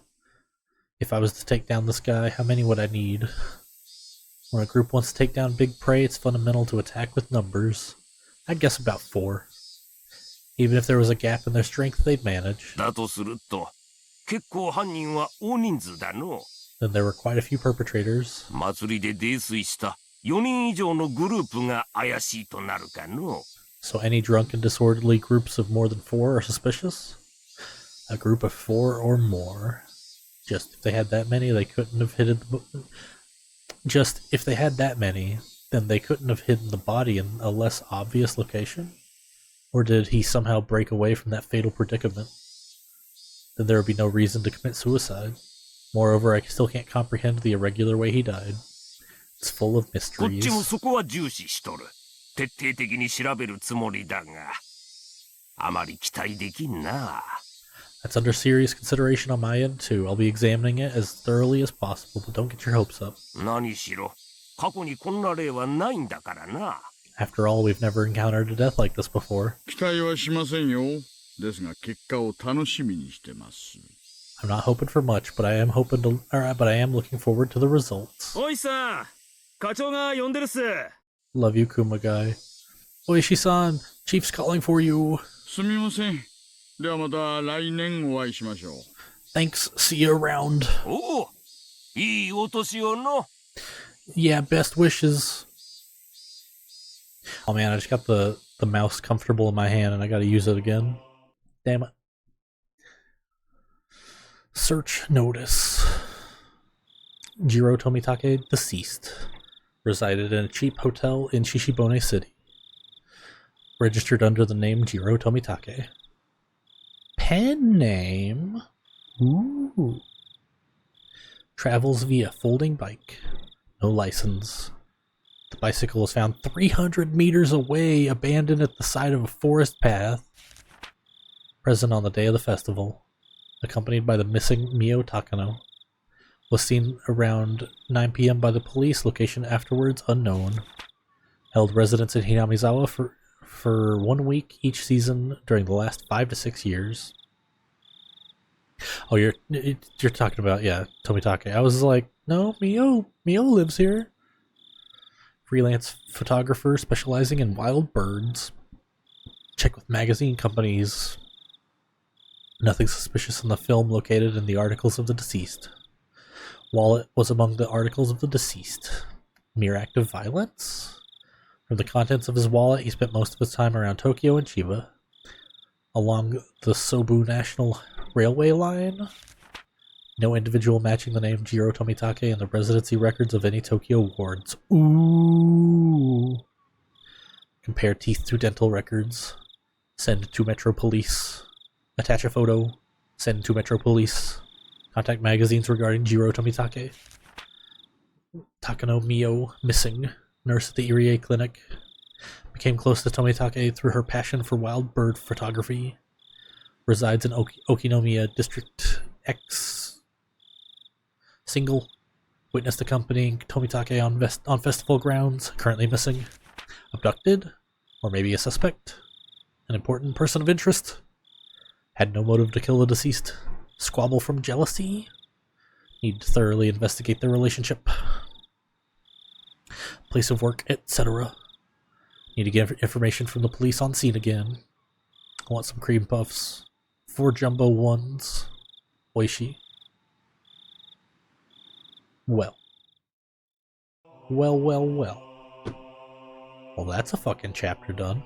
[SPEAKER 1] If I was to take down this guy, how many would I need? When a group wants to take down big prey, it's fundamental to attack with numbers. I'd guess about 4. Even if there was a gap in their strength, they'd manage.
[SPEAKER 6] だとすると、結構犯人は大人数だの。
[SPEAKER 1] Then there were quite a few perpetrators.
[SPEAKER 6] 祭りで泥酔した4人以上のグループが怪しいとなるかの。
[SPEAKER 1] So any drunk and disorderly groups of more than 4 are suspicious? A group of 4 or more. Just if they had that many, they couldn't have hidden the... Just if they had that many, then they couldn't have hidden the body in a less obvious location? Or did he somehow break away from that fatal predicament? Then there would be no reason to commit suicide. Moreover, I still can't comprehend the irregular way he died. It's full of
[SPEAKER 6] こっ
[SPEAKER 1] mysteries.
[SPEAKER 6] ちもそこは重視しとる。徹底的に調べるつもりだが、あまり期待できんな。
[SPEAKER 1] That's under serious consideration on my end, too. I'll be examining it as thoroughly as possible, but don't get your hopes up.
[SPEAKER 6] 何しろ、過去にこんな例はないんだからな。
[SPEAKER 1] After all, we've never encountered a death like this before.
[SPEAKER 5] 期待はしませんよ。ですが結果を楽しみにしてます。
[SPEAKER 1] I'm not hoping for much, but I am looking forward to the results.
[SPEAKER 3] おいさん、課長が呼んでるっす。
[SPEAKER 1] Love you, Kuma guy. Oishi-san, Chief's calling for you.
[SPEAKER 5] すみません。ではまた来年お会いしましょう。
[SPEAKER 1] Thanks, see you around.
[SPEAKER 6] おお、いいお年をの。
[SPEAKER 1] Yeah, best wishes. Oh man, I just got the mouse comfortable in my hand and I gotta use it again. Damn it. Search notice. Jiro Tomitake, deceased. Resided in a cheap hotel in Shishibone City. Registered under the name Jiro Tomitake. Pen name? Ooh. Travels via folding bike. No license. The bicycle was found 300 meters away, abandoned at the side of a forest path. Present on the day of the festival. Accompanied by the missing Mio Takano. Was seen around 9 p.m. by the police, location afterwards unknown. Held residence in Hinamizawa for 1 week each season during the last 5 to 6 years. Oh, you're talking about, yeah, Tomitake. I was like, no, Mio lives here. Freelance photographer specializing in wild birds. Check with magazine companies. Nothing suspicious in the film located in the articles of the deceased. Wallet was among the articles of the deceased. Mere act of violence? From the contents of his wallet, he spent most of his time around Tokyo and Chiba. along the Sobu National Railway line. No individual matching the name Jiro Tomitake in the residency records of any Tokyo wards. Ooh. Compare teeth to dental records. Send to Metro Police. Attach a photo. Send to Metro Police. Contact magazines regarding Jiro Tomitake. Takano Mio missing. Nurse at the Irie Clinic. Became close to Tomitake through her passion for wild bird photography. Resides in Okinomiya District X. Single. Witnessed accompanying Tomitake on festival grounds. Currently missing. Abducted. Or maybe a suspect. An important person of interest. Had no motive to kill the deceased. Squabble from jealousy. Need to thoroughly investigate their relationship. Place of work, etc. Need to get information from the police on scene again. I want some cream puffs. 4 jumbo ones. Oishi. Well. Well. Well, that's a fucking chapter done.